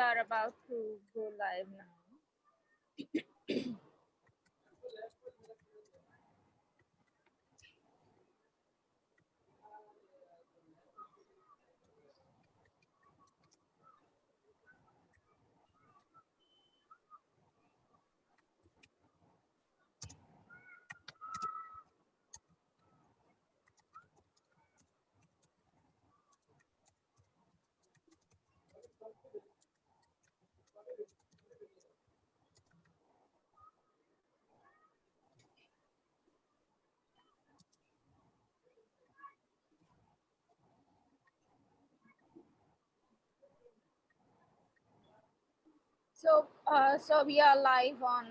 are about to go live now. So we are live on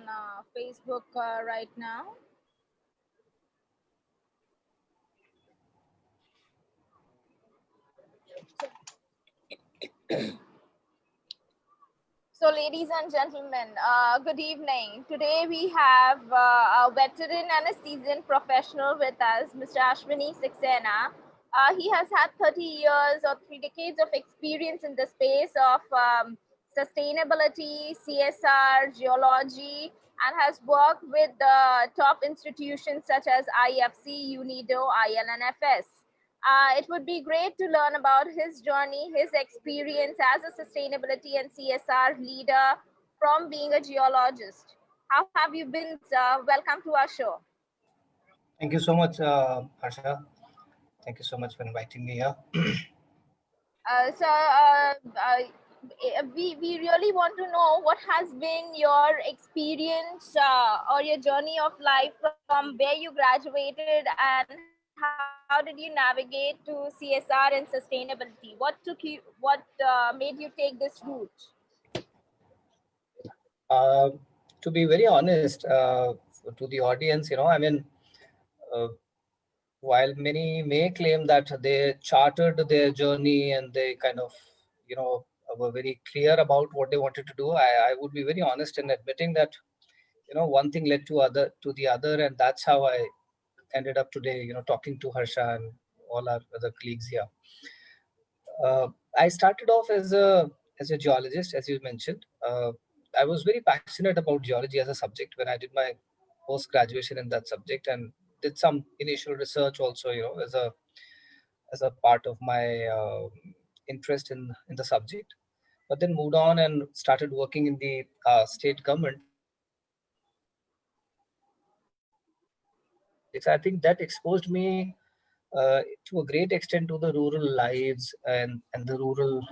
Facebook right now. So, ladies and gentlemen, good evening. Today we have a veteran anesthesian professional with us, Mr. Ashwini Saxena. He has had 30 years or 3 decades of experience in the space of sustainability, CSR, geology, and has worked with top institutions such as IFC, UNIDO, ILNFS. It would be great to learn about his journey, his experience as a sustainability and CSR leader from being a geologist. How have you been? Welcome to our show. Thank you so much, Harsha. Thank you so much for inviting me here. We really want to know what has been your experience or your journey of life from where you graduated, and how did you navigate to CSR and sustainability? What made you take this route? Uh, to be very honest, to the audience, uh, while many may claim that they chartered their journey and they kind of, were very clear about what they wanted to do, I would be very honest in admitting that, one thing led to the other, and that's how I ended up today, talking to Harsha and all our other colleagues here. I started off as a geologist, as you mentioned. I was very passionate about geology as a subject when I did my post graduation in that subject, and did some initial research also, as a part of my interest in the subject. But then moved on and started working in the state government. I think that exposed me to a great extent to the rural lives and the rural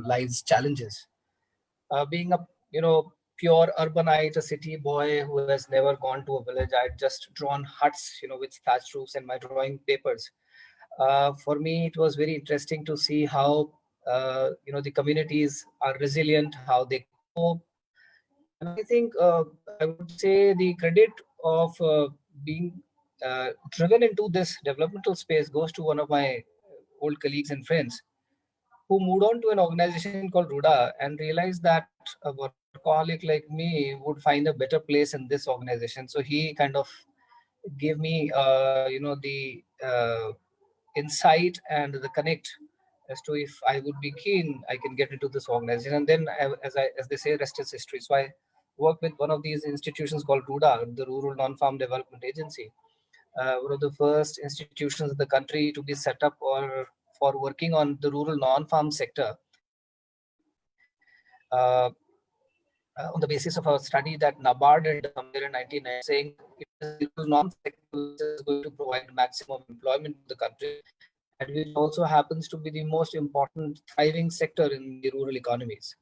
lives challenges. Being a pure urbanite, a city boy who has never gone to a village, I'd just drawn huts with thatched roofs in my drawing papers. For me, it was very interesting to see how the communities are resilient, how they cope. And I think I would say the credit of being driven into this developmental space goes to one of my old colleagues and friends who moved on to an organization called Ruda and realized that a workaholic like me would find a better place in this organization. So he kind of gave me, the insight and the connect as to if I would be keen, I can get into this organization. And then, as they say, rest is history. So I worked with one of these institutions called RUDA, the Rural Non-Farm Development Agency, one of the first institutions in the country to be set up or for working on the rural non-farm sector, on the basis of a study that NABARD had done somewhere in 1990, saying it is the rural non-sector which is going to provide maximum employment to the country, and which also happens to be the most important thriving sector in the rural economies.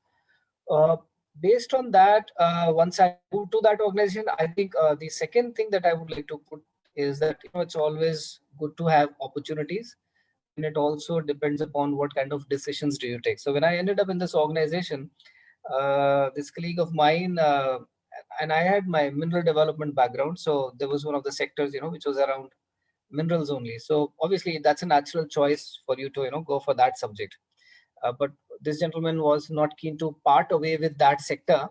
Uh, Based on that, once I moved to that organization, I think the second thing that I would like to put is that it's always good to have opportunities, and it also depends upon what kind of decisions do you take. So when I ended up in this organization, this colleague of mine, and I had my mineral development background, so there was one of the sectors which was around minerals only. So obviously that's a natural choice for you to go for that subject. But this gentleman was not keen to part away with that sector,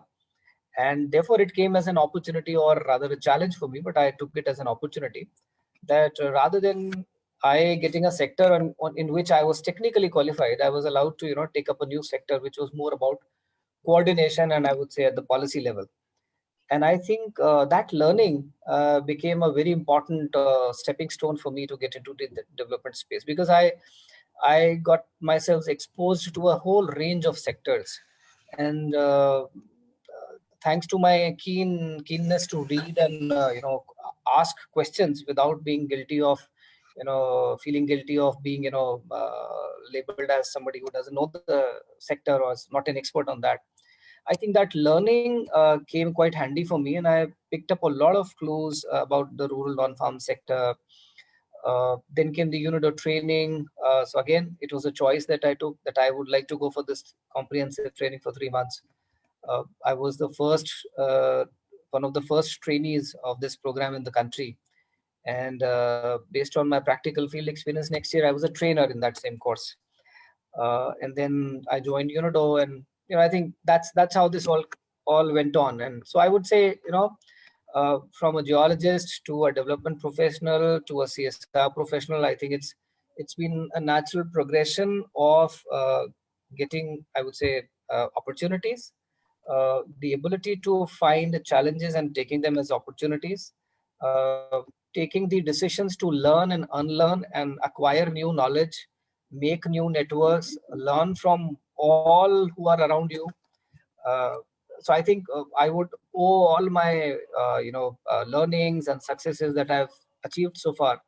and therefore it came as an opportunity, or rather a challenge for me, but I took it as an opportunity that rather than I getting a sector in which I was technically qualified, I was allowed to, take up a new sector, which was more about coordination, and I would say at the policy level. And I think that learning became a very important stepping stone for me to get into the development space, because I got myself exposed to a whole range of sectors, and thanks to my keenness to read and ask questions without being guilty of feeling guilty of being labeled as somebody who doesn't know the sector or is not an expert on that. I think that learning came quite handy for me, and I picked up a lot of clues about the rural non-farm sector. Then came the UNIDO training. So again, it was a choice that I took, that I would like to go for this comprehensive training for 3 months. I was the first, one of the first trainees of this program in the country. And based on my practical field experience, next year I was a trainer in that same course. And then I joined UNIDO, and I think that's how this all went on. And so I would say, from a geologist to a development professional to a CSR professional, I think it's been a natural progression of getting, I would say, opportunities, the ability to find challenges and taking them as opportunities, taking the decisions to learn and unlearn and acquire new knowledge, make new networks, learn from all who are around you. Uh, so I think I would owe all my learnings and successes that I've achieved so far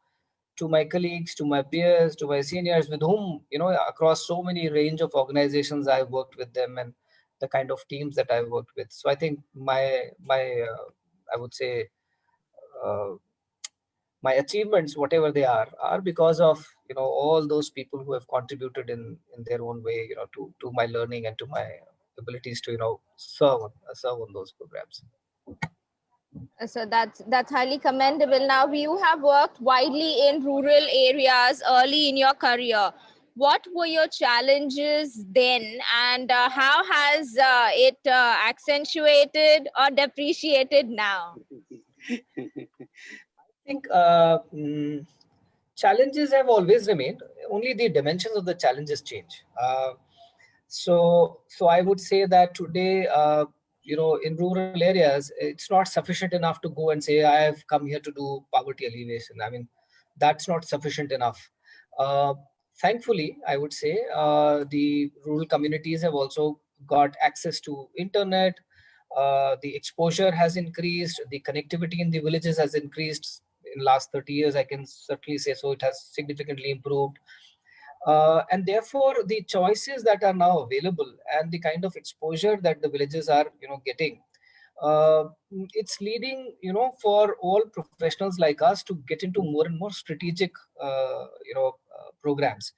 to my colleagues, to my peers, to my seniors, with whom across so many range of organizations I've worked with them, and the kind of teams that I've worked with. So I think my I would say uh, my achievements, whatever they are because of all those people who have contributed in their own way, to my learning and to my abilities to serve on those programs. So that's highly commendable. Now, you have worked widely in rural areas early in your career. What were your challenges then, and how has it accentuated or depreciated now? I think challenges have always remained. Only the dimensions of the challenges change. So I would say that today, in rural areas, it's not sufficient enough to go and say, I have come here to do poverty alleviation. I mean, that's not sufficient enough. Thankfully, I would say, the rural communities have also got access to internet. The exposure has increased. The connectivity in the villages has increased in last 30 years. I can certainly say so. It has significantly improved. And therefore, the choices that are now available and the kind of exposure that the villages are, getting, it's leading, for all professionals like us to get into more and more strategic, programs.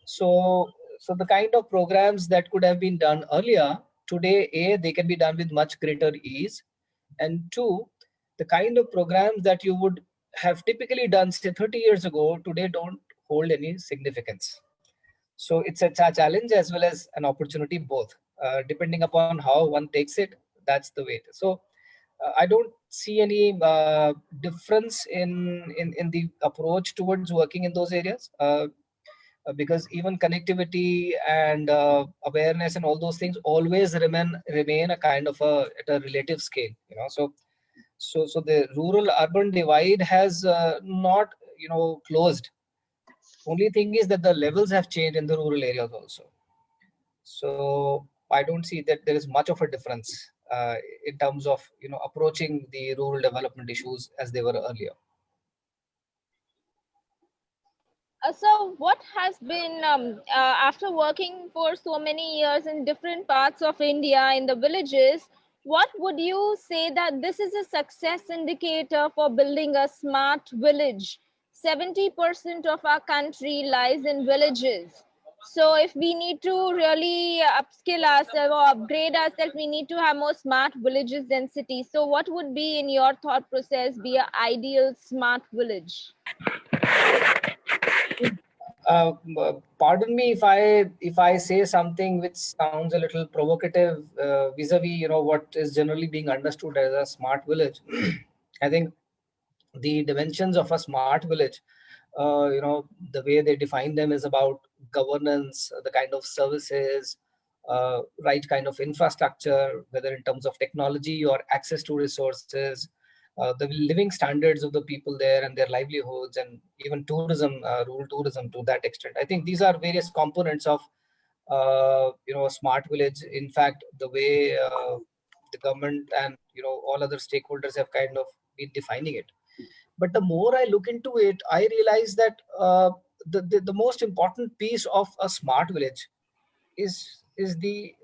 So the kind of programs that could have been done earlier, today, they can be done with much greater ease, and two, the kind of programs that you would have typically done, say, 30 years ago, today don't hold any significance. So it's a challenge as well as an opportunity, both, depending upon how one takes it. That's the way it is. So I don't see any difference in the approach towards working in those areas, because even connectivity and awareness and all those things always remain a kind of at a relative scale. So the rural urban divide has not closed. Only thing is that the levels have changed in the rural areas also. So I don't see that there is much of a difference in terms of approaching the rural development issues as they were earlier. So what has been, after working for so many years in different parts of India in the villages, what would you say that this is a success indicator for building a smart village? 70% of our country lies in villages. So if we need to really upskill ourselves or upgrade ourselves, we need to have more smart villages than cities. So what would be, in your thought process, be an ideal smart village? Pardon me if I say something which sounds a little provocative vis-a-vis what is generally being understood as a smart village. I think the dimensions of a smart village The way they define them is about governance, the kind of services, right kind of infrastructure, whether in terms of technology or access to resources, the living standards of the people there and their livelihoods, and even tourism, rural tourism to that extent. I think these are various components of a smart village. In fact, the way the government and all other stakeholders have kind of been defining it. But the more I look into it, I realize that the most important piece of a smart village is the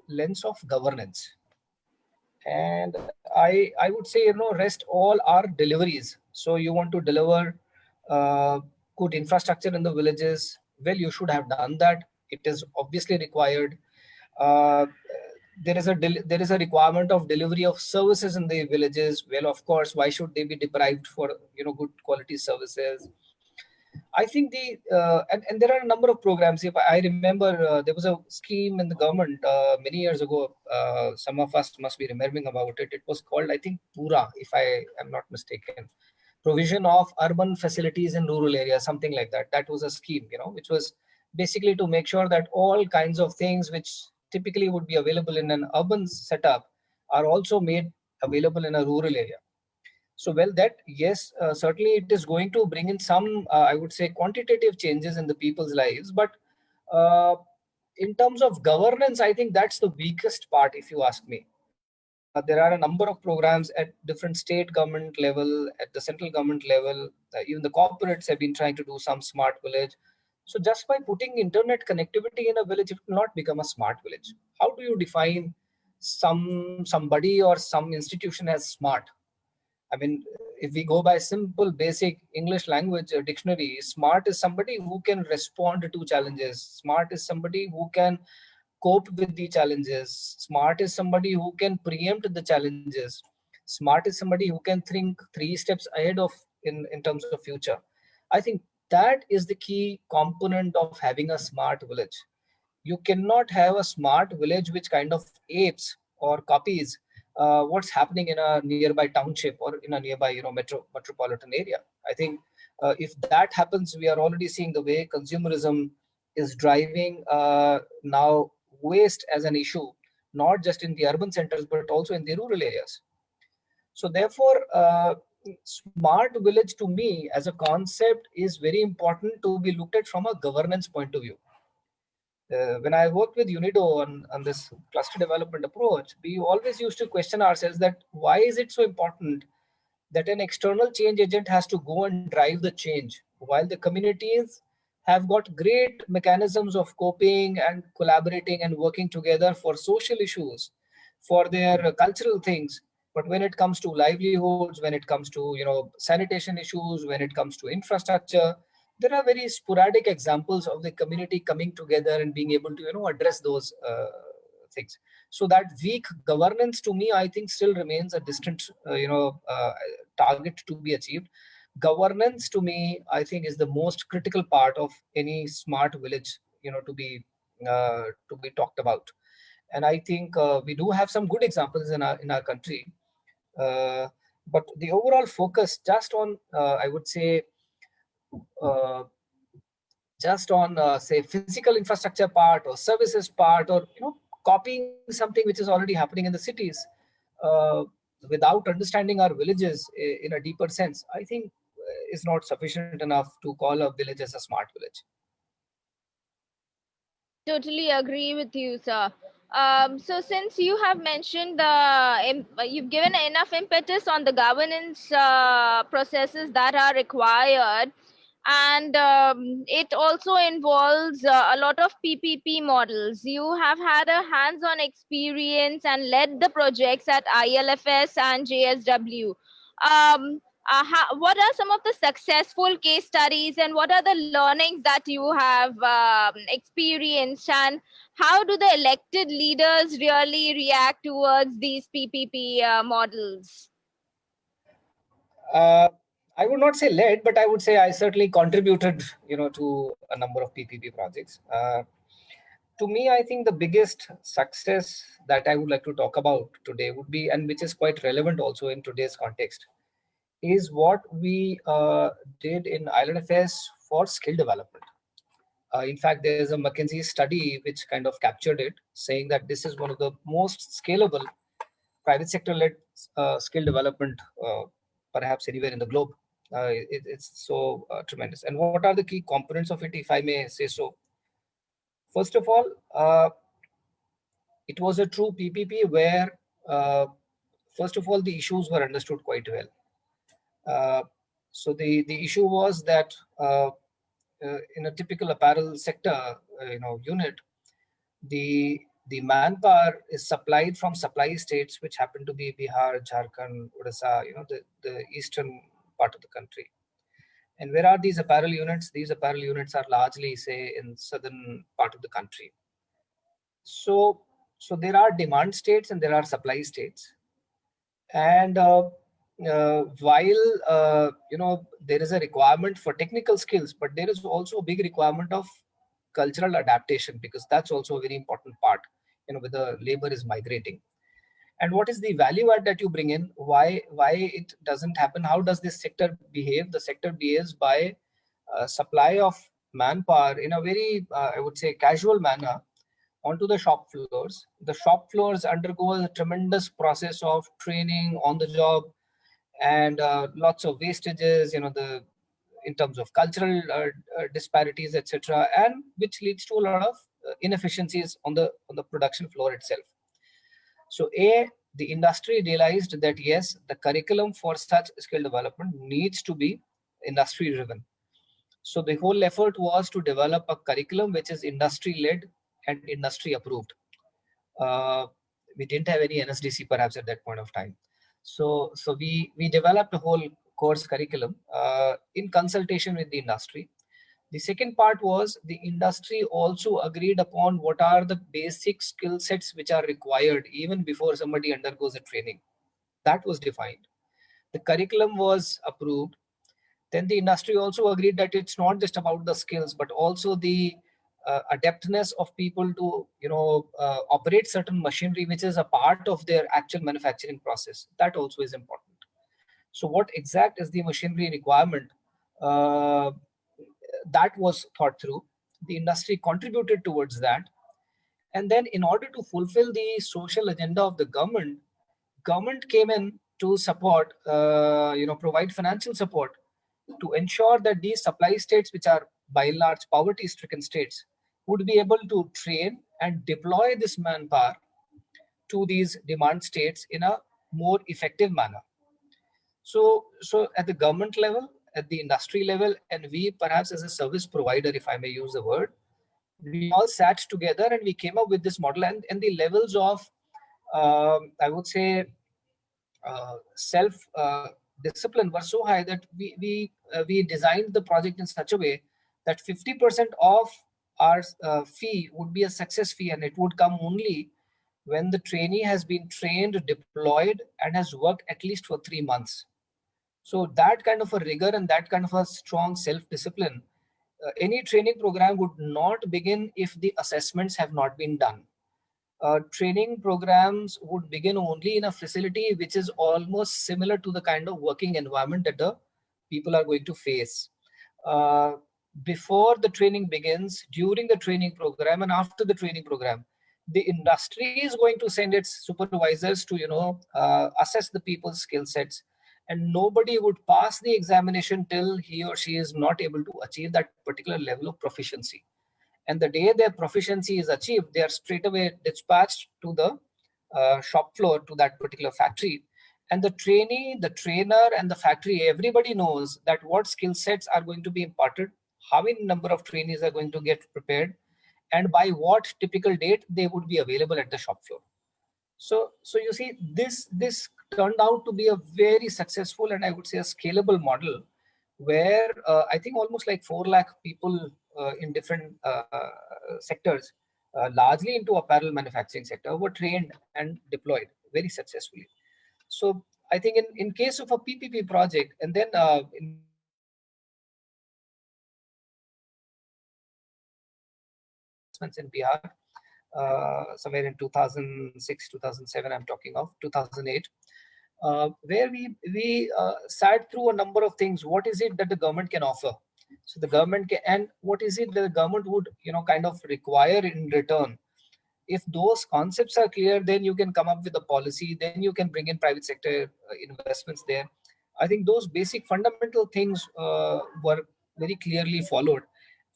lens of governance. And I would say, rest all are deliveries. So you want to deliver good infrastructure in the villages. Well, you should have done that. It is obviously required. Uh, there is a requirement of delivery of services in the villages. Well, of course, why should they be deprived for good quality services? I think and there are a number of programs. If I remember, there was a scheme in the government many years ago. Some of us must be remembering about it. It was called, I think, Pura, if I am not mistaken. Provision of urban facilities in rural areas, something like that. That was a scheme, which was basically to make sure that all kinds of things which typically would be available in an urban setup are also made available in a rural area. So, well, that, yes, certainly it is going to bring in some, I would say, quantitative changes in the people's lives. But uh, in terms of governance, I think that's the weakest part, if you ask me. There are a number of programs at different state government level, at the central government level. Even the corporates have been trying to do some smart village. So just by putting internet connectivity in a village, it will not become a smart village. How do you define somebody or some institution as smart? I mean, if we go by simple, basic English language dictionary, smart is somebody who can respond to challenges. Smart is somebody who can cope with the challenges. Smart is somebody who can preempt the challenges. Smart is somebody who can think 3 steps ahead of in terms of future. I think that is the key component of having a smart village. You cannot have a smart village which kind of apes or copies what's happening in a nearby township or in a nearby metropolitan area. I think if that happens, we are already seeing the way consumerism is driving now waste as an issue, not just in the urban centers but also in the rural areas. So therefore, smart village to me as a concept is very important to be looked at from a governance point of view. When I worked with Unido on this cluster development approach, we always used to question ourselves that why is it so important that an external change agent has to go and drive the change, while the communities have got great mechanisms of coping and collaborating and working together for social issues, for their cultural things. But when it comes to livelihoods, when it comes to sanitation issues, when it comes to infrastructure, there are very sporadic examples of the community coming together and being able to address those things. So that weak governance to me, I think, still remains a distant target to be achieved. Governance to me, I think, is the most critical part of any smart village to be talked about. And I think we do have some good examples in our country. uh, but the overall focus just on I would say uh, just on say physical infrastructure part or services part, or copying something which is already happening in the cities, uh, without understanding our villages in a deeper sense, I think is not sufficient enough to call a village as a smart village. Totally agree with you, sir. So since you have mentioned you've given enough impetus on the governance processes that are required, and it also involves a lot of PPP models. You have had a hands-on experience and led the projects at ILFS and JSW. What are some of the successful case studies, and what are the learnings that you have experienced, and how do the elected leaders really react towards these PPP models? uh, I would not say led, but I would say I certainly contributed to a number of PPP projects. To me, I think the biggest success that I would like to talk about today would be, and which is quite relevant also in today's context, is what we did in ILNFS for skill development. In fact, there's a McKinsey study which kind of captured it, saying that this is one of the most scalable private sector-led skill development, perhaps anywhere in the globe. It's so tremendous. And what are the key components of it, if I may say so? First of all, it was a true PPP where, first of all, the issues were understood quite well. So the issue was that in a typical apparel sector, unit, the manpower is supplied from supply states, which happen to be Bihar, Jharkhand, Odisha, the eastern part of the country. And where are these apparel units? These apparel units are largely, say, in southern part of the country. So there are demand states and there are supply states. And while there is a requirement for technical skills, but there is also a big requirement of cultural adaptation, because that's also a very important part, where the labor is migrating. And what is the value add that you bring in? Why it doesn't happen? How does this sector behave? The sector behaves by supply of manpower in a very, I would say, casual manner onto the shop floors. The shop floors undergo a tremendous process of training on the job, and lots of wastages, in terms of cultural disparities, etc., and which leads to a lot of inefficiencies on the production floor itself. So the industry realized that yes, the curriculum for such skill development needs to be industry driven. So the whole effort was to develop a curriculum which is industry led and industry approved. We didn't have any NSDC perhaps at that point of time. So we developed a whole course curriculum in consultation with the industry. The second part was the industry also agreed upon what are the basic skill sets which are required even before somebody undergoes a training. That was defined. The curriculum was approved. Then the industry also agreed that it's not just about the skills, but also the adeptness of people to operate certain machinery which is a part of their actual manufacturing process. That also is important. So what exact is the machinery requirement? That was thought through. The industry contributed towards that. And then in order to fulfill the social agenda of the government came in to support, provide financial support to ensure that these supply states, which are by and large poverty-stricken states, would be able to train and deploy this manpower to these demand states in a more effective manner. So at the government level, at the industry level, and we perhaps as a service provider, if I may use the word, we all sat together and we came up with this model, and the levels of, I would say, self discipline were so high that we designed the project in such a way that 50% of our fee would be a success fee, and it would come only when the trainee has been trained, deployed, and has worked at least for 3 months. So that kind of a rigor and that kind of a strong self-discipline, any training program would not begin if the assessments have not been done. Training programs would begin only in a facility which is almost similar to the kind of working environment that the people are going to face. Before the training begins, during the training program, and after the training program, the industry is going to send its supervisors to assess the people's skill sets, and nobody would pass the examination till he or she is not able to achieve that particular level of proficiency. And the day their proficiency is achieved, they are straight away dispatched to the shop floor, to that particular factory. And the trainee, the trainer, and the factory, everybody knows that what skill sets are going to be imparted, how many number of trainees are going to get prepared, and by what typical date they would be available at the shop floor. So you see, this turned out to be a very successful and I would say a scalable model, where I think almost like 4 lakh people in different sectors, largely into apparel manufacturing sector, were trained and deployed very successfully. So I think in case of a PPP project, and then in Bihar, somewhere in 2006, 2007, I'm talking of 2008. where we sat through a number of things. What is it that the government can offer? So the government can, and what is it that the government would kind of require in return? If those concepts are clear, then you can come up with a policy, then you can bring in private sector investments there. I think those basic fundamental things were very clearly followed.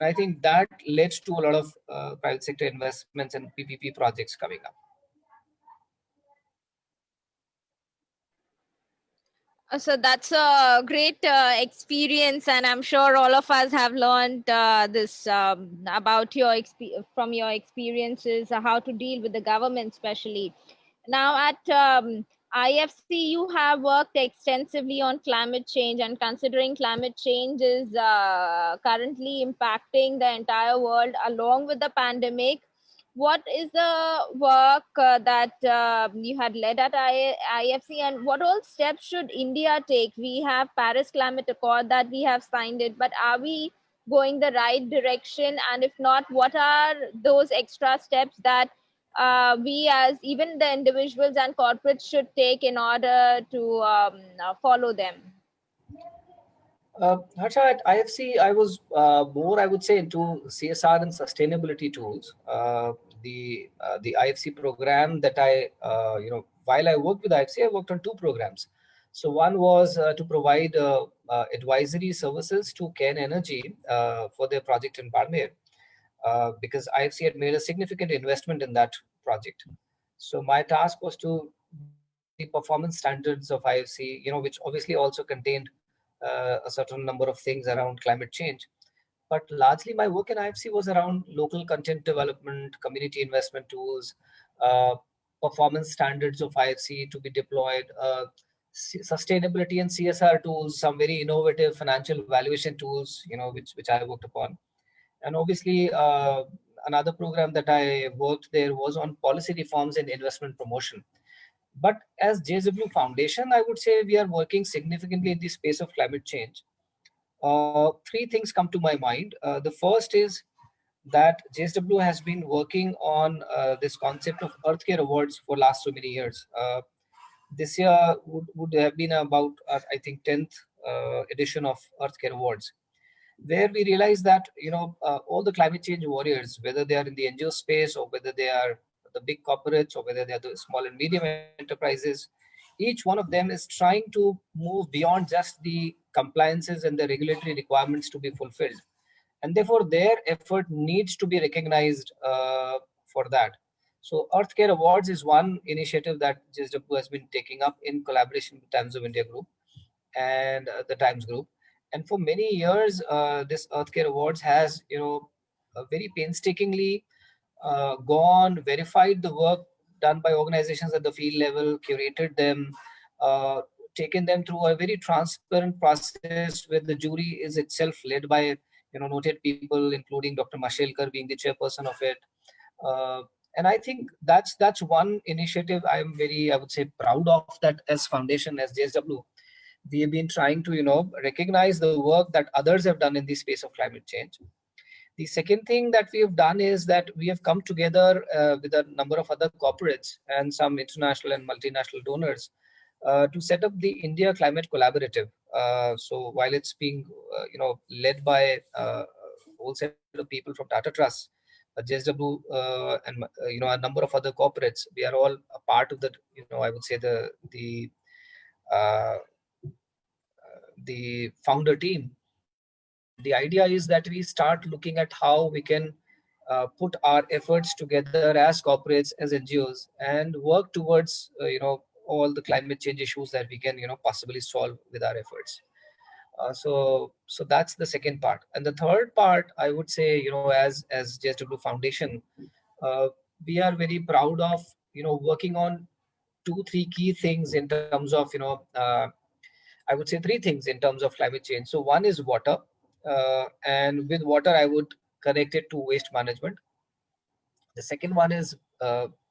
I think that led to a lot of private sector investments and PPP projects coming up. So that's a great experience, and I'm sure all of us have learned this about from your experiences, how to deal with the government, especially. Now at IFC, you have worked extensively on climate change, and considering climate change is currently impacting the entire world along with the pandemic, what is the work that you had led at IFC, and what all steps should India take? We have Paris Climate Accord that we have signed it, but are we going the right direction? And if not, what are those extra steps that we as even the individuals and corporates should take in order to follow them? Harsha, at IFC, I was more, I would say, into CSR and sustainability tools. The IFC program that while I worked with IFC, I worked on two programs. So one was to provide advisory services to Cairn Energy for their project in Barmer, because IFC had made a significant investment in that project. So my task was to bring the performance standards of IFC, which obviously also contained a certain number of things around climate change. But largely my work in IFC was around local content development, community investment tools, uh, performance standards of IFC to be deployed, sustainability and CSR tools, some very innovative financial valuation tools, which I worked upon. And obviously, another program that I worked there was on policy reforms and investment promotion. But as JSW Foundation, I would say we are working significantly in the space of climate change. Three things come to my mind. The first is that JSW has been working on this concept of Earthcare Awards for last so many years. This year would have been about, I think, 10th edition of Earthcare Awards, where we realize that all the climate change warriors, whether they are in the NGO space or whether they are the big corporates or whether they are the small and medium enterprises, each one of them is trying to move beyond just the compliances and the regulatory requirements to be fulfilled, and therefore their effort needs to be recognized for that. So Earthcare Awards is one initiative that JSW has been taking up in collaboration with Times of India Group and the Times Group. And for many years, this Earthcare Awards has, very painstakingly gone, verified the work done by organizations at the field level, curated them, uh, taken them through a very transparent process where the jury is itself led by, noted people, including Dr. Mashelkar being the chairperson of it. Uh, and I think that's one initiative I'm very, I would say, proud of, that as foundation, as JSW, we have been trying to recognize the work that others have done in the space of climate change. The second thing that we have done is that we have come together with a number of other corporates and some international and multinational donors to set up the India Climate Collaborative. So while it's being led by a whole set of people from Tata Trust, JSW, and a number of other corporates, we are all a part of the, I would say, uh, the founder team. And the idea is that we start looking at how we can put our efforts together as corporates, as NGOs, and work towards all the climate change issues that we can possibly solve with our efforts. So that's the second part. And the third part, I would say, as JSW Foundation, uh, we are very proud of working on three key things in terms of I would say three things in terms of climate change. So one is water, and with water I would connect it to waste management. The second one is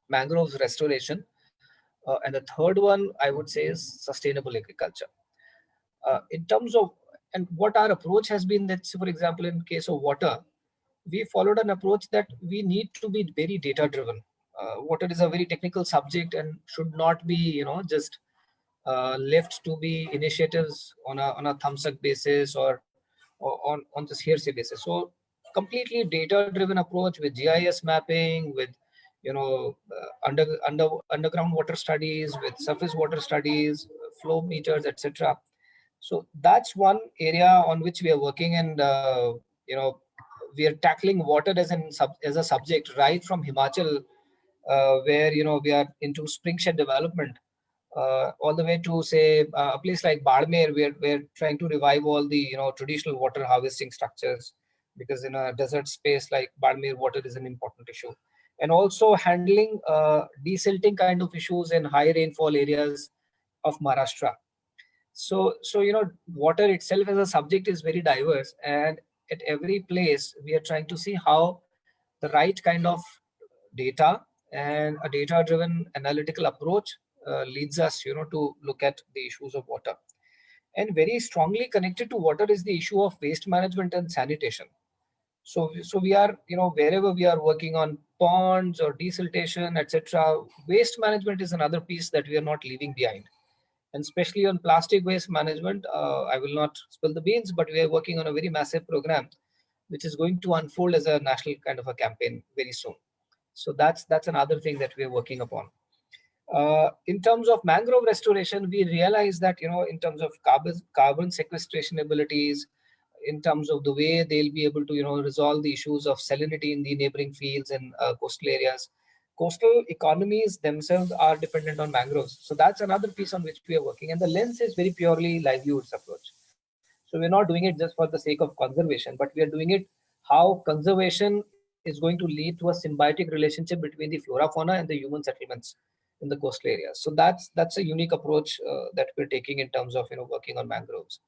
mangroves restoration, and the third one I would say is sustainable agriculture. In terms of, and what our approach has been, that for example in case of water, we followed an approach that we need to be very data driven. Water is a very technical subject and should not be just left to be initiatives on a thumbs up basis or on this hearsay basis. So completely data driven approach with GIS mapping, with underground water studies, with surface water studies, flow meters, etc. So that's one area on which we are working, and we are tackling water as a subject right from Himachal, where we are into spring shed development, all the way to say a place like Badmer, where we're trying to revive all the traditional water harvesting structures, because in a desert space like Badmer, water is an important issue, and also handling desilting kind of issues in high rainfall areas of Maharashtra. So water itself as a subject is very diverse, and at every place we are trying to see how the right kind of data and a data-driven analytical approach leads us, to look at the issues of water. And very strongly connected to water is the issue of waste management and sanitation. So we are, wherever we are working on ponds or desiltation, etc., waste management is another piece that we are not leaving behind. And especially on plastic waste management, I will not spill the beans, but we are working on a very massive program, which is going to unfold as a national kind of a campaign very soon. So that's another thing that we are working upon. In terms of mangrove restoration, we realize that in terms of carbon sequestration abilities, in terms of the way they'll be able to resolve the issues of salinity in the neighboring fields and coastal areas. Coastal economies themselves are dependent on mangroves, so that's another piece on which we are working. And the lens is very purely livelihoods approach. So we're not doing it just for the sake of conservation, but we are doing it how conservation is going to lead to a symbiotic relationship between the flora, fauna, and the human settlements in the coastal areas. So that's a unique approach that we're taking in terms of working on mangroves.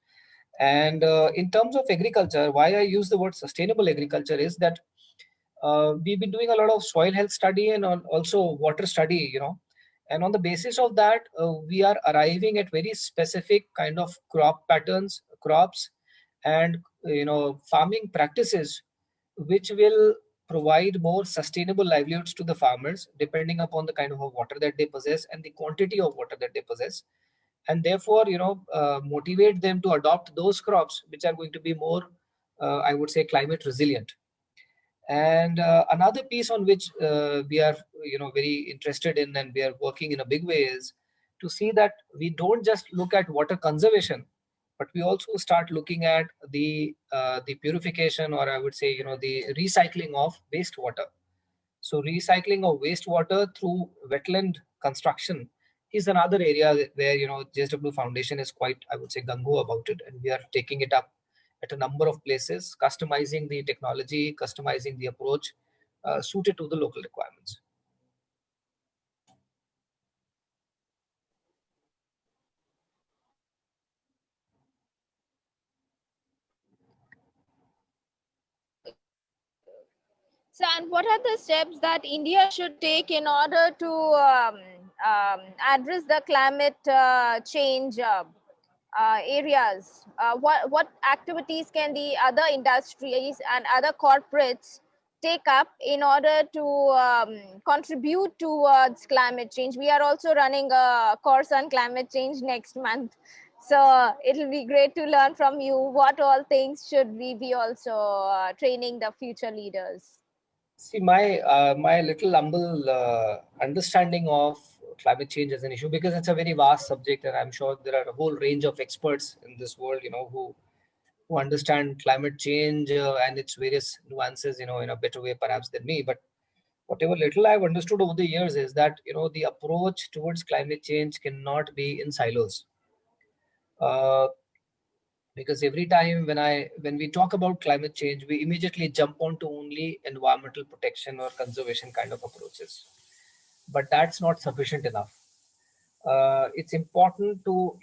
And in terms of agriculture, why I use the word sustainable agriculture is that we've been doing a lot of soil health study and also water study, and on the basis of that, we are arriving at very specific kind of crop patterns, crops, and farming practices, which will provide more sustainable livelihoods to the farmers, depending upon the kind of water that they possess and the quantity of water that they possess, and therefore motivate them to adopt those crops which are going to be more, I would say, climate resilient. And another piece on which we are very interested in and we are working in a big way is to see that we don't just look at water conservation, but we also start looking at the purification, or I would say the recycling of wastewater. So recycling of wastewater through wetland construction is another area where JSW Foundation is quite, I would say, gung ho about it, and we are taking it up at a number of places, customizing the technology, customizing the approach suited to the local requirements. So, and what are the steps that India should take in order to address the climate change areas? What activities can the other industries and other corporates take up in order to contribute towards climate change? We are also running a course on climate change next month. So it'll be great to learn from you what all things should we be also training the future leaders. See, my little humble understanding of climate change as an issue, because it's a very vast subject, and I'm sure there are a whole range of experts in this world, who understand climate change and its various nuances, in a better way perhaps than me. But whatever little I've understood over the years is that the approach towards climate change cannot be in silos. Uh, because every time when we talk about climate change, we immediately jump onto only environmental protection or conservation kind of approaches, but that's not sufficient enough. It's important to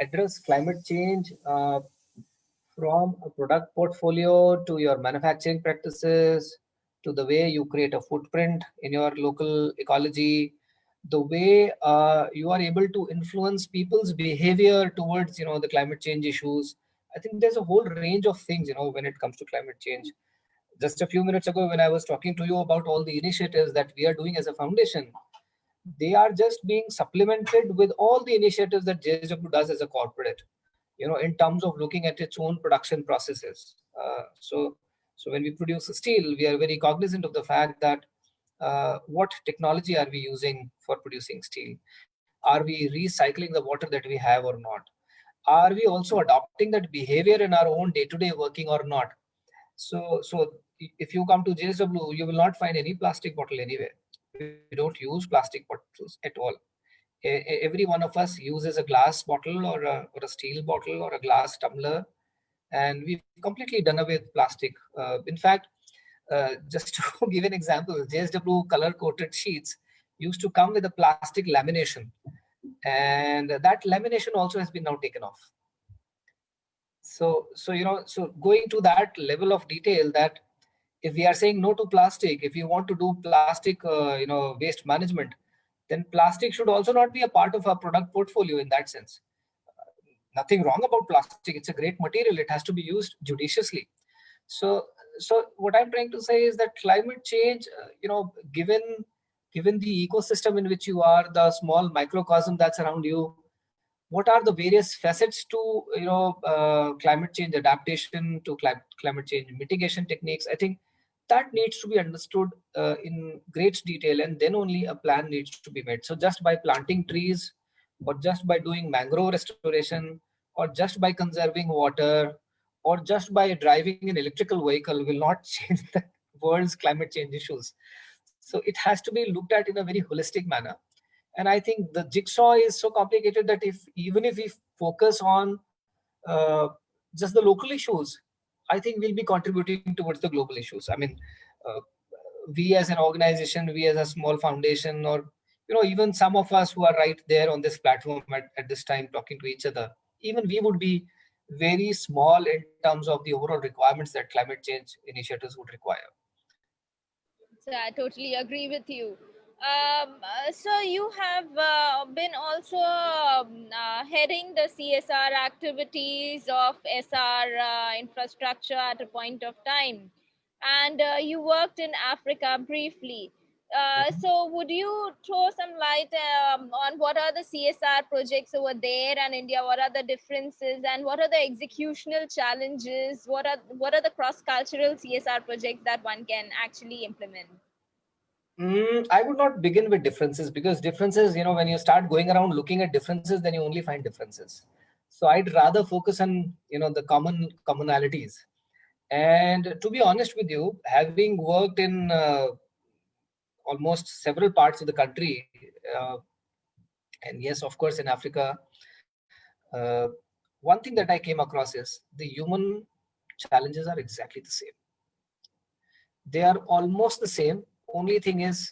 address climate change from a product portfolio to your manufacturing practices, to the way you create a footprint in your local ecology, the way you are able to influence people's behavior towards the climate change issues. I think there's a whole range of things when it comes to climate change. Just a few minutes ago, when I was talking to you about all the initiatives that we are doing as a foundation, they are just being supplemented with all the initiatives that JSW does as a corporate, in terms of looking at its own production processes. So when we produce steel, we are very cognizant of the fact that what technology are we using for producing steel? Are we recycling the water that we have or not? Are we also adopting that behavior in our own day-to-day working or not? So if you come to JSW, you will not find any plastic bottle anywhere. We don't use plastic bottles at all. Every one of us uses a glass bottle or a steel bottle or a glass tumbler, and we've completely done away with plastic. In fact, just to give an example, JSW color coated sheets used to come with a plastic lamination, and that lamination also has been now taken off. So going to that level of detail, that if we are saying no to plastic, if you want to do plastic waste management, then plastic should also not be a part of our product portfolio in that sense. Nothing wrong about plastic, it's a great material, it has to be used judiciously. So what I'm trying to say is that climate change, given the ecosystem in which you are, the small microcosm that's around you, what are the various facets to climate change adaptation, to climate change mitigation techniques? I think that needs to be understood in great detail, and then only a plan needs to be made. So just by planting trees, or just by doing mangrove restoration, or just by conserving water, or just by driving an electrical vehicle will not change the world's climate change issues. So it has to be looked at in a very holistic manner. And I think the jigsaw is so complicated that even if we focus on just the local issues, I think we'll be contributing towards the global issues. I mean, uh, we as an organization, we as a small foundation, or even some of us who are right there on this platform at this time talking to each other, even we would be very small in terms of the overall requirements that climate change initiatives would require. So I totally agree with you. So you have been also heading the CSR activities of SR infrastructure at a point of time, and you worked in Africa briefly. So would you throw some light on what are the CSR projects over there and India? What are the differences and what are the executional challenges? What are the cross-cultural CSR projects that one can actually implement? I would not begin with differences, because differences, when you start going around looking at differences, then you only find differences. So I'd rather focus on, the commonalities. And to be honest with you, having worked in almost several parts of the country, and yes, of course, in Africa, uh, one thing that I came across is the human challenges are exactly the same. They are almost the same. Only thing is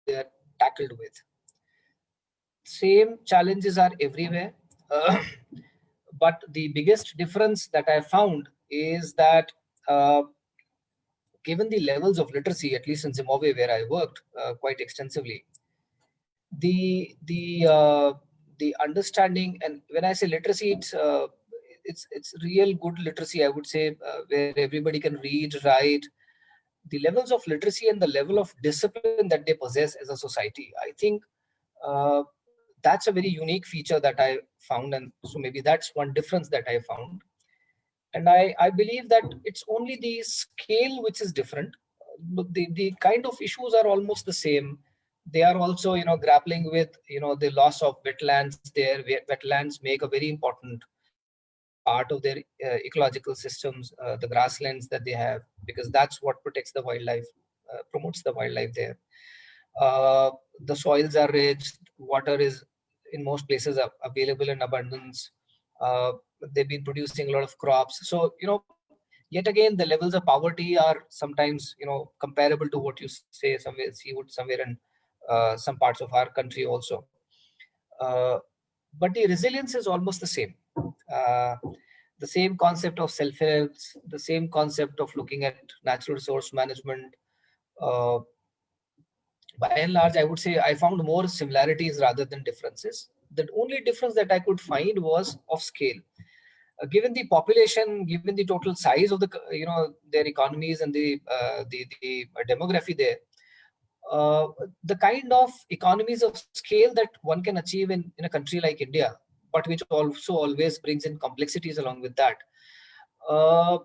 they are tackled with. Same challenges are everywhere. Uh, but the biggest difference that I found is that uh, given the levels of literacy, at least in Zimbabwe, where I worked quite extensively, the understanding, and when I say literacy, it's real good literacy, I would say, where everybody can read, write. The levels of literacy and the level of discipline that they possess as a society, I think that's a very unique feature that I found. And so maybe that's one difference that I found. And I believe that it's only the scale which is different, but the kind of issues are almost the same. They are also, grappling with, the loss of wetlands there. Wetlands make a very important part of their ecological systems, the grasslands that they have, because that's what protects the wildlife, promotes the wildlife there. The soils are rich, water is in most places available in abundance. Uh, they've been producing a lot of crops. So, yet again, the levels of poverty are sometimes, comparable to what you see somewhere in some parts of our country also. Uh, but the resilience is almost the same. Uh, the same concept of self-help, the same concept of looking at natural resource management. Uh, by and large, I would say I found more similarities rather than differences. The only difference that I could find was of scale. Given the population, given the total size of their economies and the demography there, uh, the kind of economies of scale that one can achieve in a country like India, but which also always brings in complexities along with that. Uh,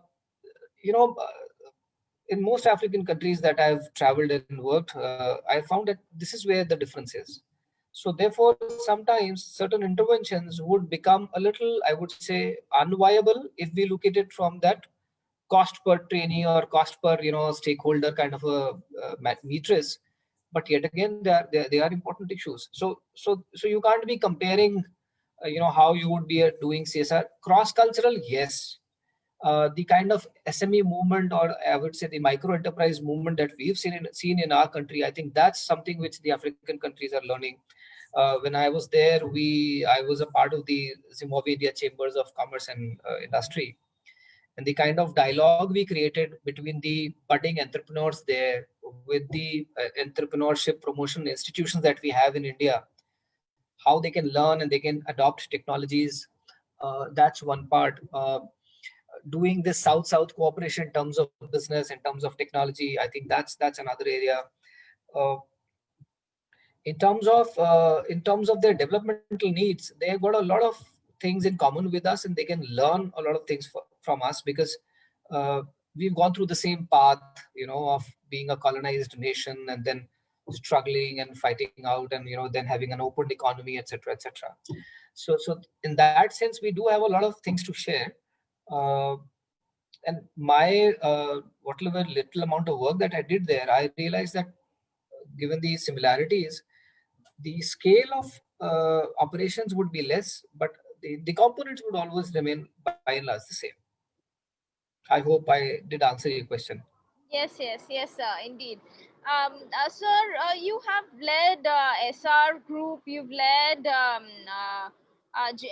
you know, in most African countries that I've traveled and worked, I found that this is where the difference is. So therefore, sometimes certain interventions would become a little, I would say, unviable if we look at it from that cost per trainee or cost per stakeholder kind of a matrix. But yet again, they are important issues. So you can't be comparing, how you would be doing CSR cross cultural. Yes, the kind of SME movement, or I would say the micro enterprise movement that we've seen in our country, I think that's something which the African countries are learning. When I was there, I was a part of the Zimbabwe India Chambers of Commerce and Industry, and the kind of dialogue we created between the budding entrepreneurs there with the entrepreneurship promotion institutions that we have in India, how they can learn and they can adopt technologies. That's one part. Doing this south-south cooperation in terms of business, in terms of technology, I think that's another area. Uh, in terms of their developmental needs, they've got a lot of things in common with us, and they can learn a lot of things from us, because uh, we've gone through the same path, of being a colonized nation and then struggling and fighting out, and then having an open economy, etc., etc. So in that sense, we do have a lot of things to share. uh, and my whatever little amount of work that I did there, I realized that given the similarities, the scale of operations would be less, but the components would always remain by and large the same. I hope I did answer your question. Yes, indeed. Sir, you have led SR Group, you've led,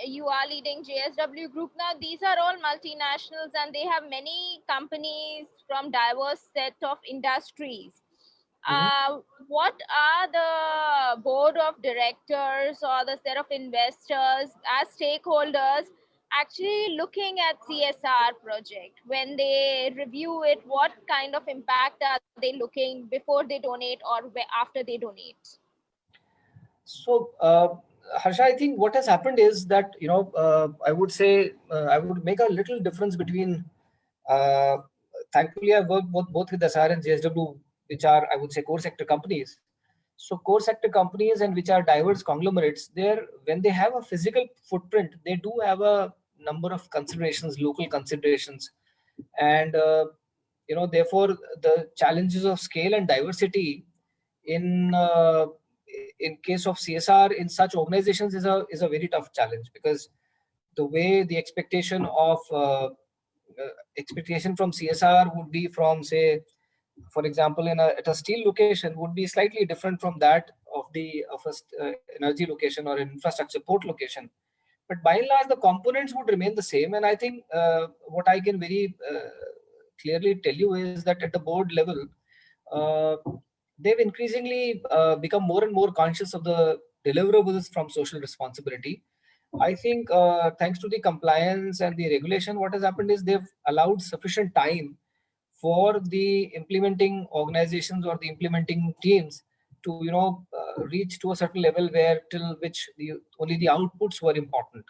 you are leading JSW Group. Now, these are all multinationals and they have many companies from diverse set of industries. Mhm. What are the board of directors or the set of investors as stakeholders actually looking at CSR project? When they review it, what kind of impact are they looking before they donate or after they donate? So, Harsha, I think what has happened is that, I would say, I would make a little difference between, uh, thankfully, I work both with SR and JSW, which are, I would say, core sector companies. So core sector companies, and which are diverse conglomerates, there, when they have a physical footprint, they do have a number of considerations, local considerations, and therefore the challenges of scale and diversity in in case of CSR in such organizations is a very tough challenge, because the way the expectation from CSR would be from, say, for example, at a steel location would be slightly different from that of a energy location or an infrastructure port location. But by and large, the components would remain the same. And I think what I can very clearly tell you is that at the board level, uh, they've increasingly become more and more conscious of the deliverables from social responsibility. I think thanks to the compliance and the regulation, what has happened is they've allowed sufficient time for the implementing organizations or the implementing teams to reach to a certain level where till which only the outputs were important.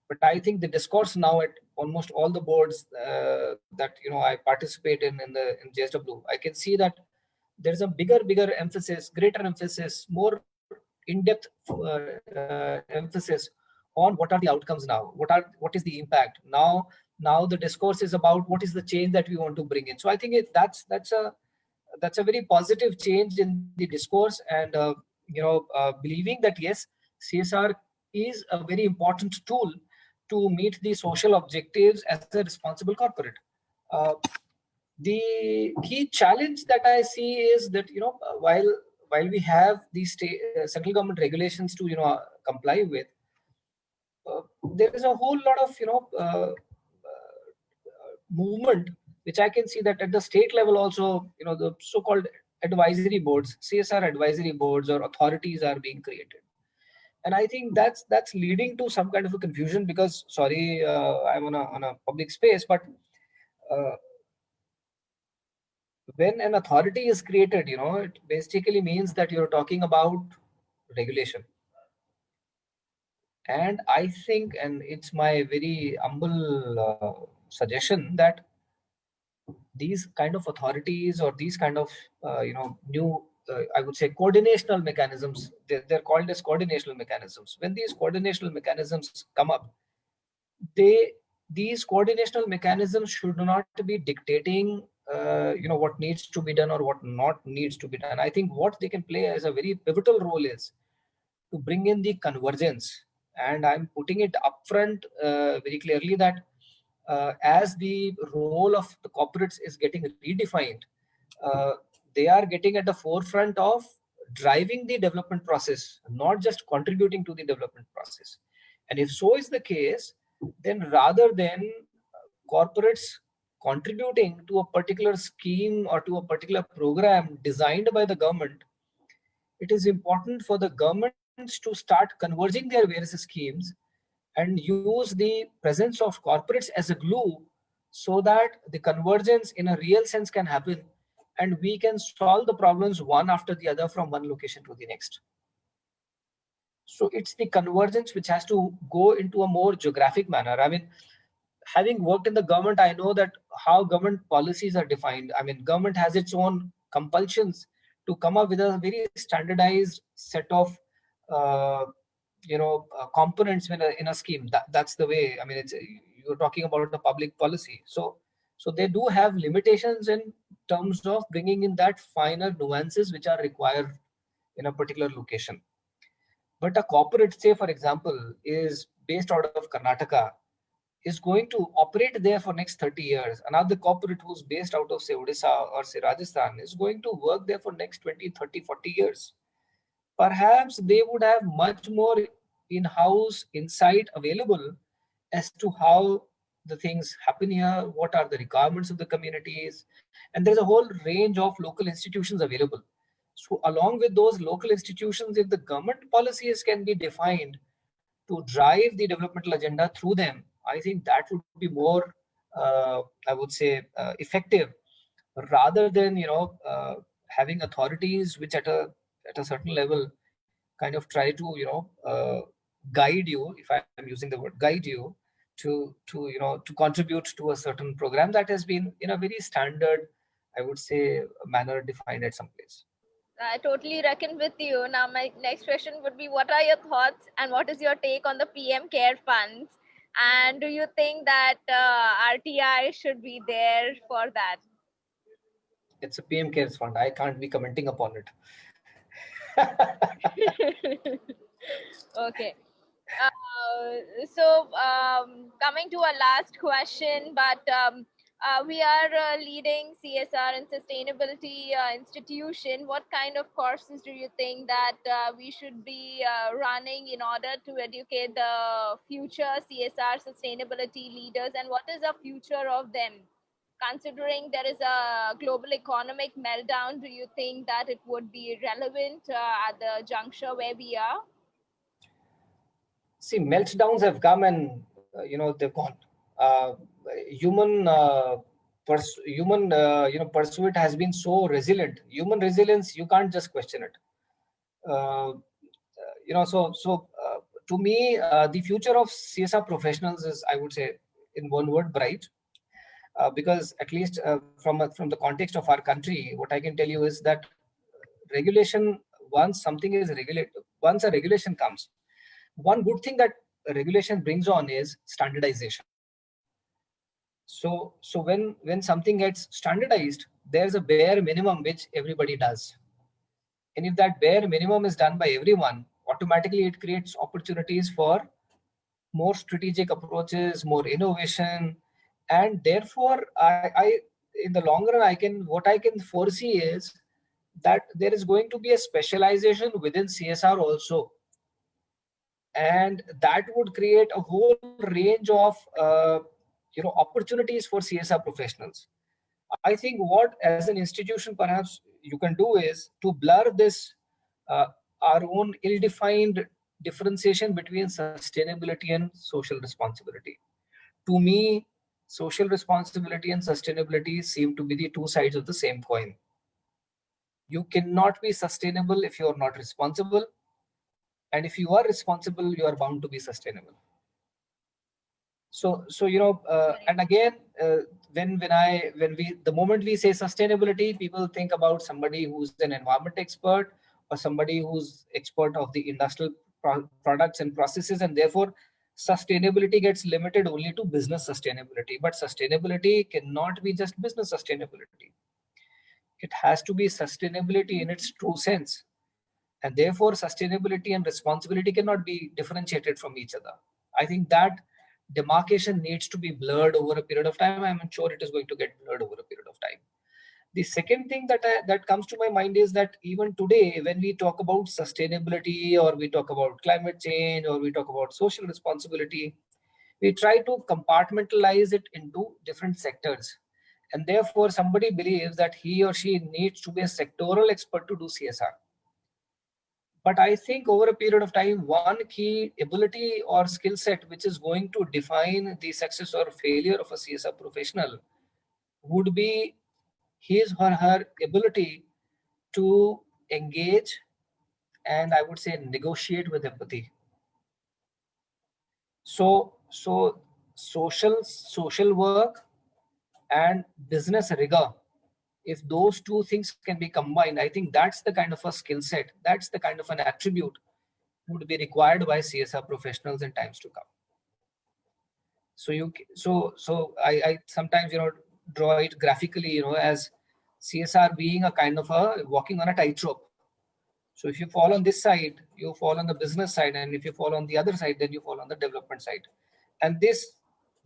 But I think the discourse now at almost all the boards that I participate in JSW, I can see that there's a bigger emphasis, greater emphasis, more in-depth emphasis on what are the outcomes now, what is the impact now. The discourse is about what is the change that we want to bring in. So I think that's a very positive change in the discourse, and believing that yes, CSR is a very important tool to meet the social objectives as a responsible corporate. Uh, the key challenge that I see is that while we have these central government regulations to comply with, there is a whole lot of movement which I can see that at the state level also, the so-called advisory boards, CSR advisory boards or authorities are being created. And I think that's leading to some kind of a confusion, because sorry, I'm on a public space, but uh, when an authority is created, it basically means that you're talking about regulation. And I think, and it's my very humble suggestion, that these kind of authorities or these kind of new I would say coordinational mechanisms, they're called as coordinational mechanisms. When these coordinational mechanisms come up, they these coordinational mechanisms should not be dictating what needs to be done or what not needs to be done. I think what they can play as a very pivotal role is to bring in the convergence. And I'm putting it upfront very clearly that as the role of the corporates is getting redefined, uh, they are getting at the forefront of driving the development process, not just contributing to the development process. And if so is the case, then rather than corporates contributing to a particular scheme or to a particular program designed by the government, it is important for the governments to start converging their various schemes and use the presence of corporates as a glue, so that the convergence in a real sense can happen and we can solve the problems one after the other from one location to the next. So it's the convergence which has to go into a more geographic manner. I mean, having worked in the government, I know that how government policies are defined. I mean, government has its own compulsions to come up with a very standardized set of components in a scheme. That's the way. I mean, you're talking about the public policy. So they do have limitations in terms of bringing in that finer nuances which are required in a particular location. But a corporate, say for example, is based out of Karnataka, is going to operate there for next 30 years. Another corporate who's based out of say Odisha or say Rajasthan is going to work there for next 20, 30, 40 years. Perhaps they would have much more in-house insight available as to how the things happen here, what are the requirements of the communities, and there's a whole range of local institutions available. So along with those local institutions, if the government policies can be defined to drive the developmental agenda through them, I think that would be more, I would say, effective, rather than having authorities which at a certain level kind of try to guide you, if I'm using the word guide you, to contribute to a certain program that has been in a very standard, I would say, manner defined at some place. I totally reckon with you. Now, my next question would be, what are your thoughts and what is your take on the PM Care funds? And do you think that RTI should be there for that? It's a PM Cares fund. I can't be commenting upon it. Okay. So coming to our last question, but we are leading CSR and sustainability institution. What kind of courses do you think that we should be running in order to educate the future CSR sustainability leaders, and what is the future of them? Considering there is a global economic meltdown, do you think that it would be relevant at the juncture where we are? See, meltdowns have come and they've gone. Uh, human pursuit has been so resilient. Human resilience, you can't just question it. Uh, to me, the future of CSR professionals is, I would say, in one word, bright. Because at least from the context of our country, what I can tell you is that regulation, once something is regulated, once a regulation comes, one good thing that regulation brings on is standardization. So when something gets standardized, there's a bare minimum which everybody does. And if that bare minimum is done by everyone, automatically it creates opportunities for more strategic approaches, more innovation. And therefore, I in the long run, what I can foresee is that there is going to be a specialization within CSR also. And that would create a whole range of opportunities for CSR professionals. I think what as an institution perhaps you can do is to blur this our own ill-defined differentiation between sustainability and social responsibility. To me, social responsibility and sustainability seem to be the two sides of the same coin. You cannot be sustainable if you are not responsible. And if you are responsible, you are bound to be sustainable. So and again, the moment we say sustainability, people think about somebody who's an environment expert or somebody who's expert of the industrial products and processes, and therefore sustainability gets limited only to business sustainability. But sustainability cannot be just business sustainability. It has to be sustainability in its true sense, and therefore sustainability and responsibility cannot be differentiated from each other. I think that demarcation needs to be blurred over a period of time. I'm sure it is going to get blurred over a period of time. The second thing that comes to my mind is that even today, when we talk about sustainability, or we talk about climate change, or we talk about social responsibility, we try to compartmentalize it into different sectors. And therefore, somebody believes that he or she needs to be a sectoral expert to do CSR. But I think over a period of time, one key ability or skill set which is going to define the success or failure of a CSR professional would be his or her ability to engage and, I would say, negotiate with empathy. So social work and business rigor, if those two things can be combined, I think that's the kind of a skill set, that's the kind of an attribute would be required by CSR professionals in times to come. So I sometimes draw it graphically as CSR being a kind of a walking on a tightrope. So if you fall on this side, you fall on the business side, and if you fall on the other side, then you fall on the development side. And this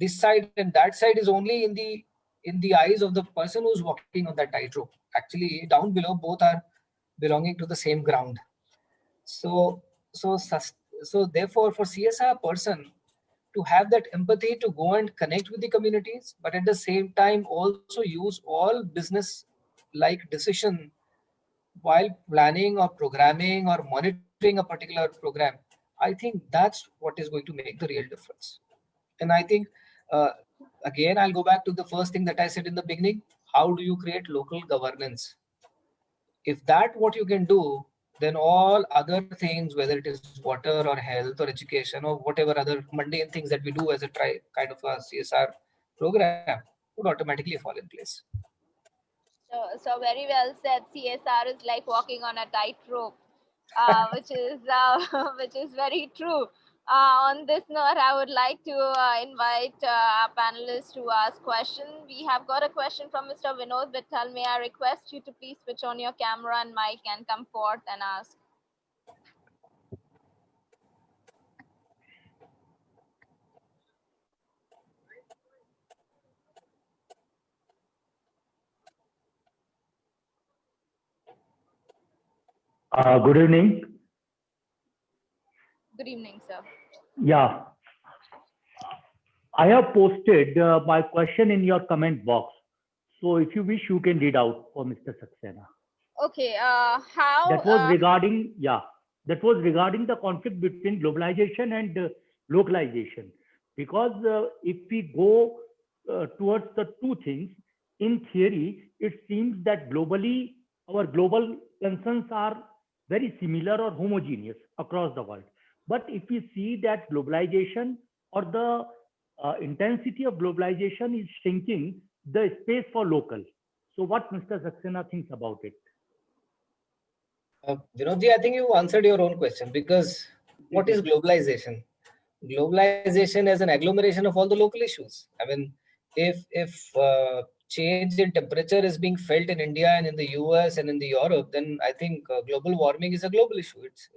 side and that side is only in the eyes of the person who's walking on that tightrope. Actually, down below, both are belonging to the same ground. So therefore, for CSR person to have that empathy to go and connect with the communities, but at the same time also use all business like decision while planning or programming or monitoring a particular program, I think that's what is going to make the real difference. And I think again, I'll go back to the first thing that I said in the beginning: how do you create local governance? If that what you can do, then all other things, whether it is water or health or education or whatever other mundane things that we do as a kind of a CSR program, would automatically fall in place. So very well said. CSR is like walking on a tightrope, which is which is very true. On this note, I would like to invite our panelists to ask questions. We have got a question from Mr. Vinod Vittal. May I request you to please switch on your camera and mic and come forth and ask. Good evening. Good evening, sir. Yeah, I have posted my question in your comment box. So if you wish, you can read out for Mr. Saxena. Okay. How? That was regarding, that was regarding the conflict between globalization and localization. Because if we go towards the two things, in theory, it seems that globally, our global concerns are very similar or homogeneous across the world. But if we see that globalization or the intensity of globalization is shrinking the space for local. So what Mr. Saxena thinks about it? Vinodji, I think you answered your own question, because what is globalization? Globalization is an agglomeration of all the local issues. I mean, if change in temperature is being felt in India and in the US and in the Europe, then I think global warming is a global issue. It's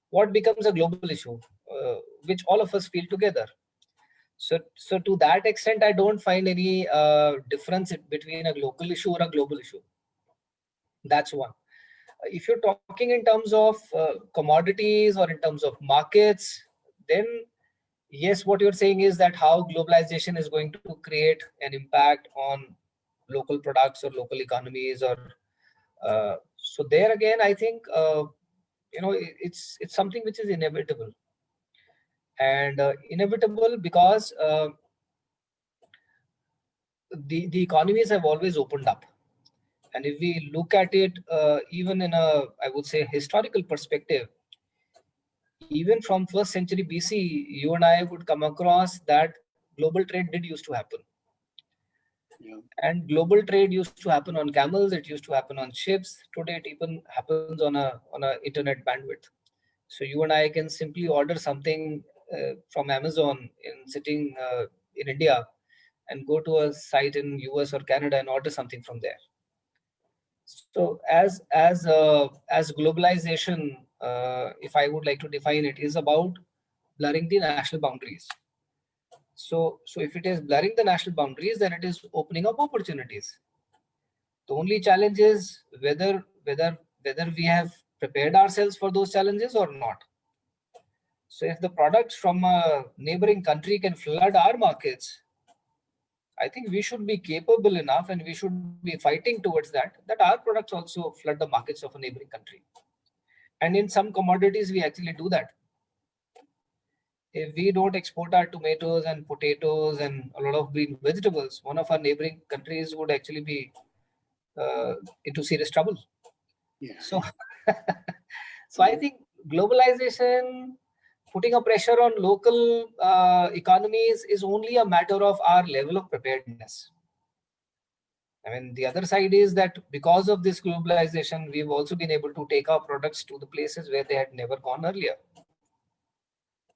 what becomes a global issue, which all of us feel together. So to that extent, I don't find any difference between a local issue or a global issue. That's one. If you're talking in terms of commodities or in terms of markets, then yes, what you're saying is that how globalization is going to create an impact on local products or local economies, or so there again, I think it's something which is inevitable, and inevitable because the economies have always opened up. And if we look at it, even in a, I would say, historical perspective, even from 1st century BC, you and I would come across that global trade did used to happen. Yeah. And global trade used to happen on camels. It used to happen on ships. Today, it even happens on a internet bandwidth. So you and I can simply order something from Amazon sitting in India and go to a site in US or Canada and order something from there. So as globalization, if I would like to define it, is about blurring the national boundaries. So if it is blurring the national boundaries, then it is opening up opportunities. The only challenge is whether we have prepared ourselves for those challenges or not. So if the products from a neighboring country can flood our markets, I think we should be capable enough, and we should be fighting towards that our products also flood the markets of a neighboring country. And in some commodities, we actually do that. If we don't export our tomatoes and potatoes and a lot of green vegetables, one of our neighboring countries would actually be into serious trouble. Yeah. So, so I think globalization, putting a pressure on local economies, is only a matter of our level of preparedness. I mean, the other side is that because of this globalization, we've also been able to take our products to the places where they had never gone earlier.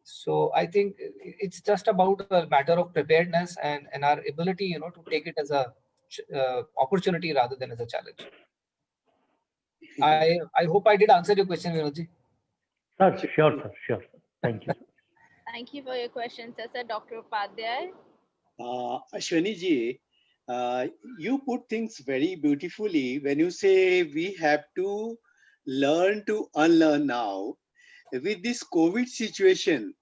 So I think it's just about a matter of preparedness and our ability, to take it as a opportunity rather than as a challenge. I hope I did answer your question, Vinodji. Sir, sure, sir, sure. Thank you. Thank you for your question, sir. Dr. Upadhyay. Ashwani ji, you put things very beautifully when you say we have to learn to unlearn now. With this COVID situation,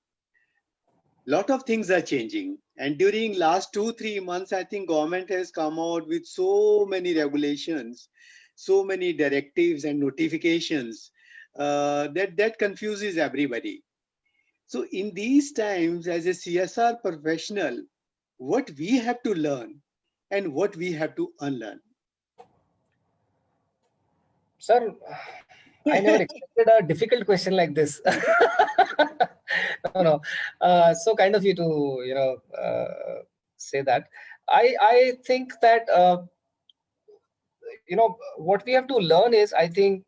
lot of things are changing. And during last 2-3 months, I think government has come out with so many regulations, so many directives and notifications that confuses everybody. So in these times, as a CSR professional, what we have to learn and what we have to unlearn? Sir, I never expected a difficult question like this. No. So kind of you to, say that. I think that, what we have to learn is, I think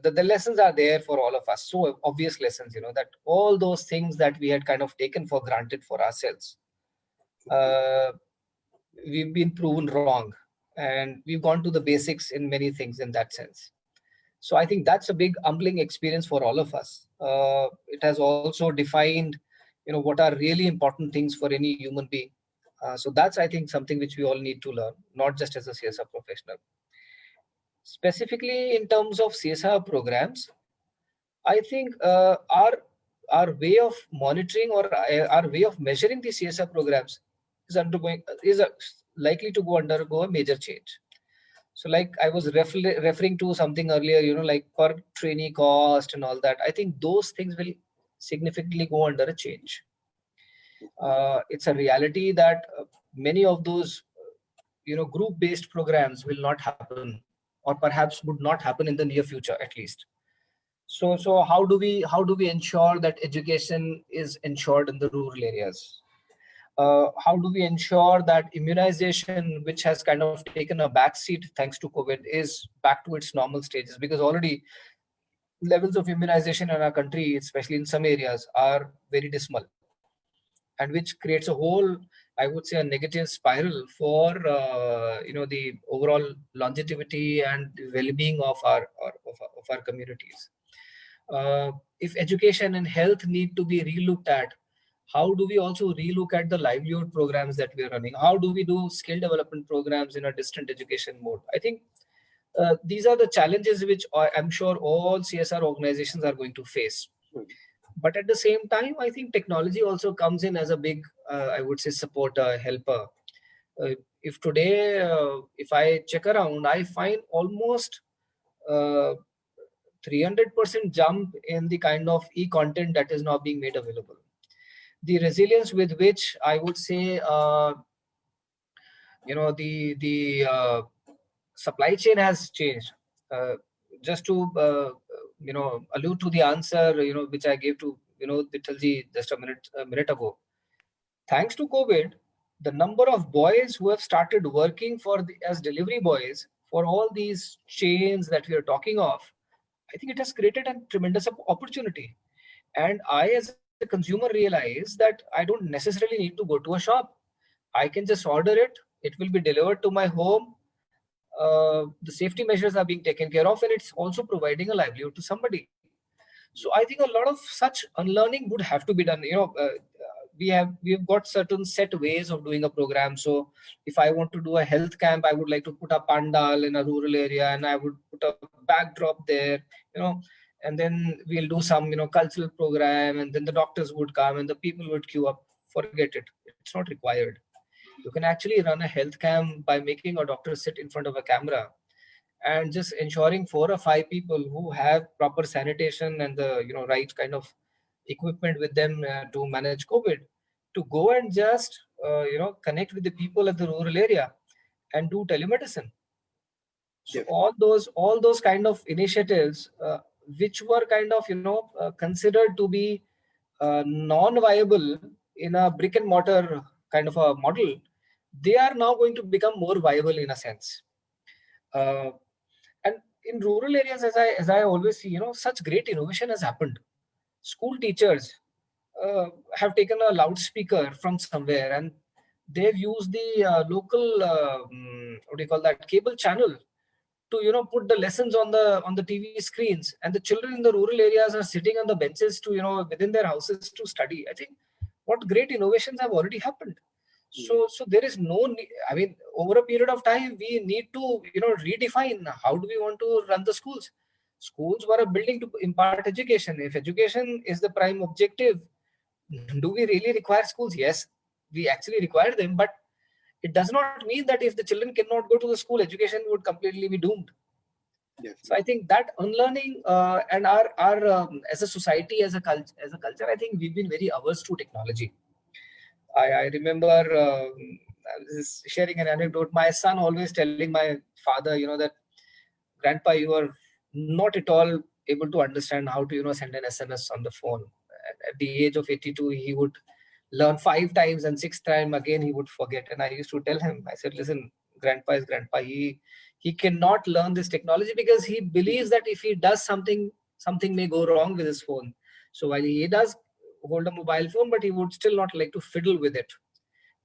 the lessons are there for all of us. So obvious lessons, that all those things that we had kind of taken for granted for ourselves, we've been proven wrong, and we've gone to the basics in many things in that sense. So I think that's a big humbling experience for all of us. It has also defined, what are really important things for any human being. So that's, I think, something which we all need to learn, not just as a CSR professional. Specifically in terms of CSR programs, I think our way of monitoring or our way of measuring the CSR programs is likely to undergo a major change. So like I was referring to something earlier, like per trainee cost and all that. I think those things will significantly go under a change. It's a reality that many of those, group-based programs will not happen, or perhaps would not happen in the near future, at least. So how do we ensure that education is ensured in the rural areas? How do we ensure that immunization, which has kind of taken a backseat thanks to COVID, is back to its normal stages? Because already levels of immunization in our country, especially in some areas, are very dismal, and which creates a whole, I would say, a negative spiral for the overall longevity and well-being of our communities. If education and health need to be relooked at, how do we also relook at the livelihood programs that we are running? How do we do skill development programs in a distant education mode? I think these are the challenges which I'm sure all CSR organizations are going to face. But at the same time, I think technology also comes in as a big, I would say, supporter, helper. If today, if I check around, I find almost 300% jump in the kind of e-content that is now being made available. The resilience with which, I would say, the supply chain has changed. Just to allude to the answer which I gave to Vithalji just a minute ago. Thanks to COVID, the number of boys who have started working as delivery boys for all these chains that we are talking of, I think it has created a tremendous opportunity. And I, as a consumer, realize that I don't necessarily need to go to a shop. I can just order it. It will be delivered to my home. The safety measures are being taken care of, and it's also providing a livelihood to somebody. So I think a lot of such unlearning would have to be done. We've got certain set ways of doing a program. So if I want to do a health camp, I would like to put a pandal in a rural area, and I would put a backdrop there, and then we'll do some cultural program, and then the doctors would come and the people would queue up. Forget it. It's not required. You can actually run a health camp by making a doctor sit in front of a camera and just ensuring 4 or 5 people who have proper sanitation and the right kind of equipment with them to manage COVID, to go and just connect with the people at the rural area and do telemedicine. So all those kind of initiatives which were kind of considered to be non-viable in a brick and mortar kind of a model, they are now going to become more viable in a sense. And in rural areas, as I always see, such great innovation has happened. School teachers have taken a loudspeaker from somewhere, and they've used the local what do you call that, cable channel to put the lessons on the TV screens, and the children in the rural areas are sitting on the benches to within their houses to study. I think what great innovations have already happened. So there is no need. I mean, over a period of time, we need to redefine how do we want to run the schools. Schools were a building to impart education. If education is the prime objective, do we really require schools? Yes, we actually require them, but it does not mean that if the children cannot go to the school, education would completely be doomed. Yes. So I think that unlearning and our as a society, as a culture, I think we've been very averse to technology. I remember I was sharing an anecdote. My son always telling my father, that grandpa, you are not at all able to understand how to send an SMS on the phone. At the age of 82, he would learn 5 times, and 6th time again he would forget. And I used to tell him, I said, listen, grandpa is grandpa. He cannot learn this technology because he believes that if he does something may go wrong with his phone. So while he does hold a mobile phone, but he would still not like to fiddle with it.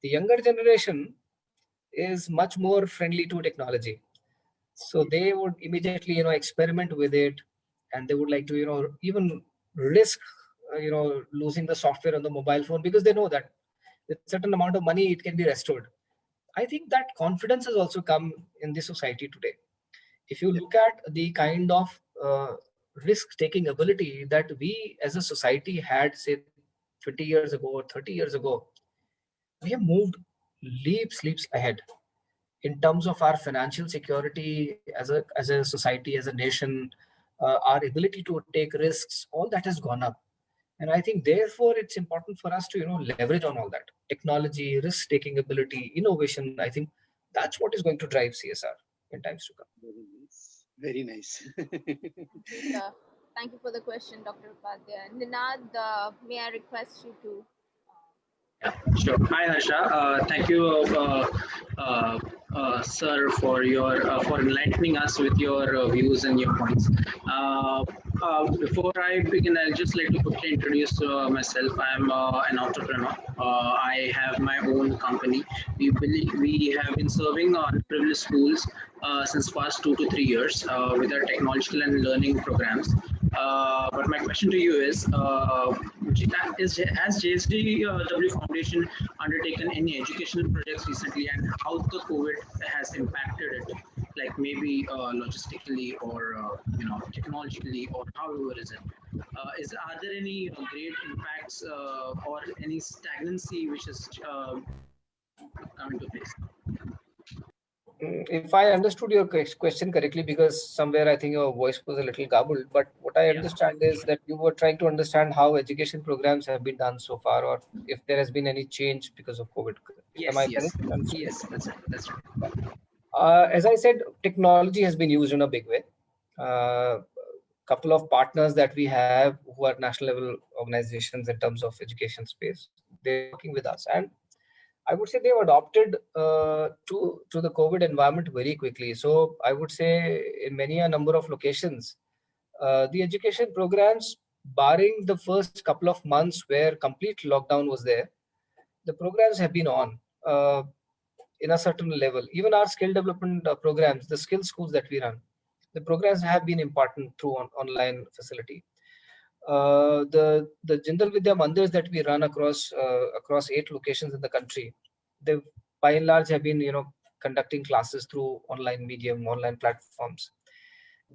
The younger generation is much more friendly to technology. So they would immediately, experiment with it, and they would like to, even risk, losing the software on the mobile phone because they know that with a certain amount of money, it can be restored. I think that confidence has also come in the society today. If you look at the kind of risk-taking ability that we as a society had, say, 20 years ago or 30 years ago, we have moved leaps ahead in terms of our financial security as a society, as a nation, our ability to take risks, all that has gone up. And I think therefore it's important for us to leverage on all that technology, risk-taking ability, innovation. I think that's what is going to drive CSR in times to come. Very nice. Thank you for the question, Dr. Upadhyay. Ninad, may I request you to? Yeah, sure. Hi, Harsha. Thank you, sir, for enlightening us with your views and your points. Before I begin, I'll just like to quickly introduce myself. I'm an entrepreneur. I have my own company. We have been serving underprivileged schools since past 2 to 3 years with our technological and learning programs. But my question to you is has JSDW Foundation undertaken any educational projects recently, and how the COVID has impacted it, like maybe logistically or technologically, or however is it? Are there any great impacts or any stagnancy which is coming to place? If I understood your question correctly, because somewhere I think your voice was a little garbled, but what I understand is that you were trying to understand how education programs have been done so far, or if there has been any change because of COVID. Am I Yes. correct? Yes. That's right. That's right. As I said, technology has been used in a big way. Couple of partners that we have who are national level organizations in terms of education space, they're working with us, and I would say they've adopted to the COVID environment very quickly. So I would say in many a number of locations, the education programs, barring the first couple of months where complete lockdown was there, the programs have been on in a certain level. Even our skill development programs, the skill schools that we run, the programs have been important through online facility. The Jindal Vidya Mandirs that we run across 8 locations in the country, they by and large have been conducting classes through online medium, online platforms,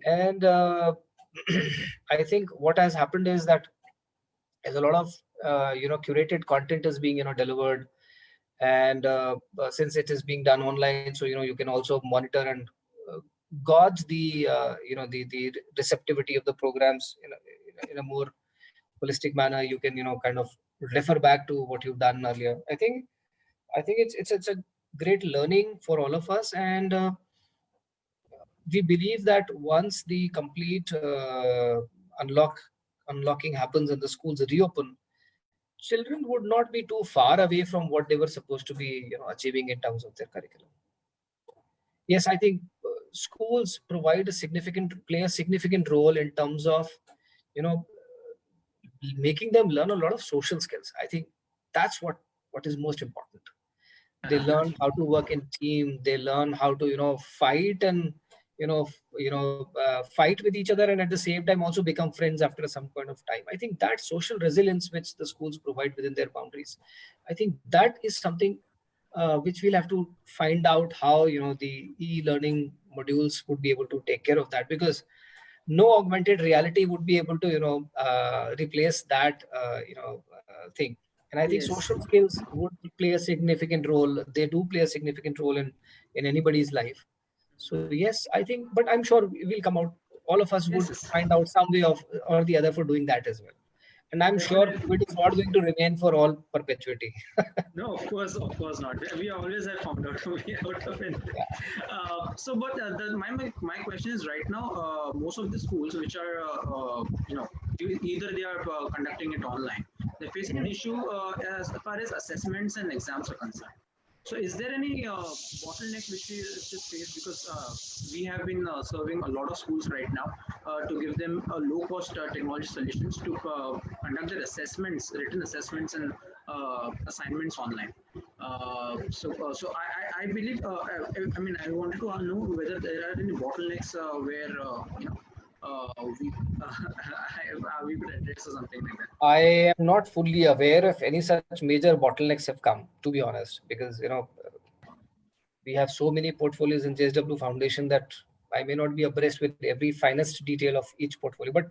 and I think what has happened is that there's a lot of curated content is being delivered, and since it is being done online, so you can also monitor and uh, gauge the receptivity of the programs in a more holistic manner. You can kind of refer back to what you've done earlier. I think it's a great learning for all of us, and we believe that once the complete unlocking happens and the schools reopen, children would not be too far away from what they were supposed to be achieving in terms of their curriculum. Yes, I think schools play a significant role in terms of you know making them learn a lot of social skills. I think that's what is most important. They learn how to work in team. They learn how to fight and fight with each other, and at the same time also become friends after some point of time. I think that social resilience which the schools provide within their boundaries, I think that is something which we'll have to find out how the e-learning modules would be able to take care of that, because no augmented reality would be able to replace that thing. And I think Yes. social skills would play a significant role. They do play a significant role in anybody's life. So yes, I think, but I'm sure we'll come out, all of us would Yes. find out some way of or the other for doing that as well. And I'm sure Definitely. COVID is not going to remain for all perpetuity. No, of course not. We always have found out a way out of it. But my question is right now, most of the schools which are, either they are conducting it online, they're facing an issue as far as assessments and exams are concerned. So, is there any bottleneck which is faced? Because we have been serving a lot of schools right now to give them low-cost technology solutions to conduct their assessments, written assessments, and assignments online. So I believe. I mean, I wanted to know whether there are any bottlenecks where we we could address or something like that. I am not fully aware if any such major bottlenecks have come, to be honest, because we have so many portfolios in JSW Foundation that I may not be abreast with every finest detail of each portfolio, but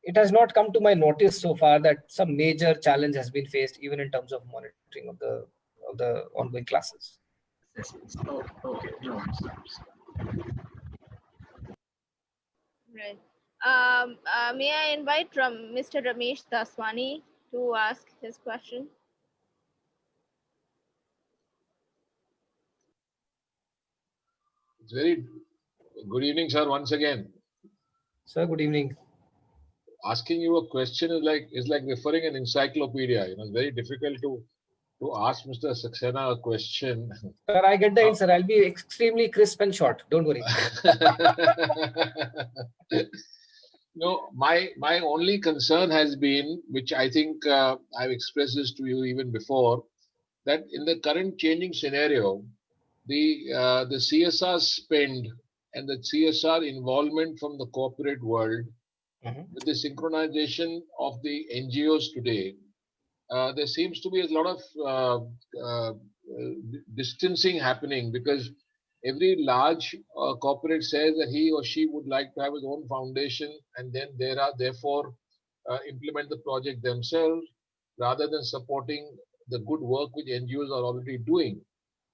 it has not come to my notice so far that some major challenge has been faced, even in terms of monitoring of the ongoing classes. Assessments. Okay. No worries. Right. May I invite Mr. Ramesh Daswani to ask his question? It's very good evening, sir. Once again, Sir, good evening. asking you a question is like referring an encyclopedia. It's very difficult to ask Mr. Saxena a question. Sir, I get the answer. I'll be extremely crisp and short. Don't worry. No, my only concern has been, which I think I've expressed this to you even before, that in the current changing scenario, the CSR spend and the CSR involvement from the corporate world, with the synchronization of the NGOs today, there seems to be a lot of distancing happening, because every large corporate says that he or she would like to have his own foundation, and then therefore implement the project themselves rather than supporting the good work which NGOs are already doing.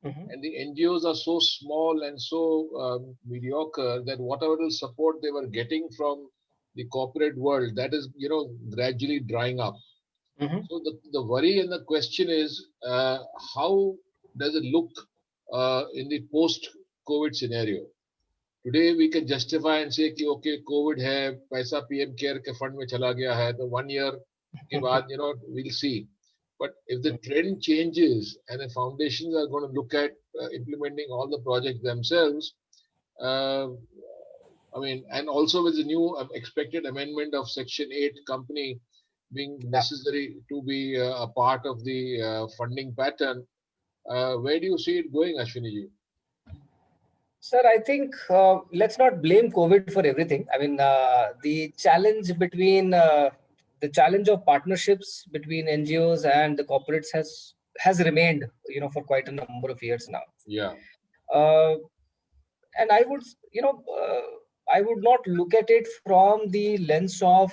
And the NGOs are so small and so mediocre that whatever little support they were getting from the corporate world, that is gradually drying up. So the worry and the question is how does it look in the post-COVID scenario? Today we can justify and say कि okay, COVID है, पैसा PM care के fund में चला गया है, तो 1 year के बाद, we'll see. But if the trend changes and the foundations are going to look at implementing all the projects themselves, and also with the new expected amendment of Section 8 company being necessary to be a part of the funding pattern, where do you see it going, Ashwini ji? Sir, I think let's not blame COVID for everything. I mean, the challenge between the challenge of partnerships between NGOs and the corporates has remained, for quite a number of years now. Yeah. And I would, I would not look at it from the lens of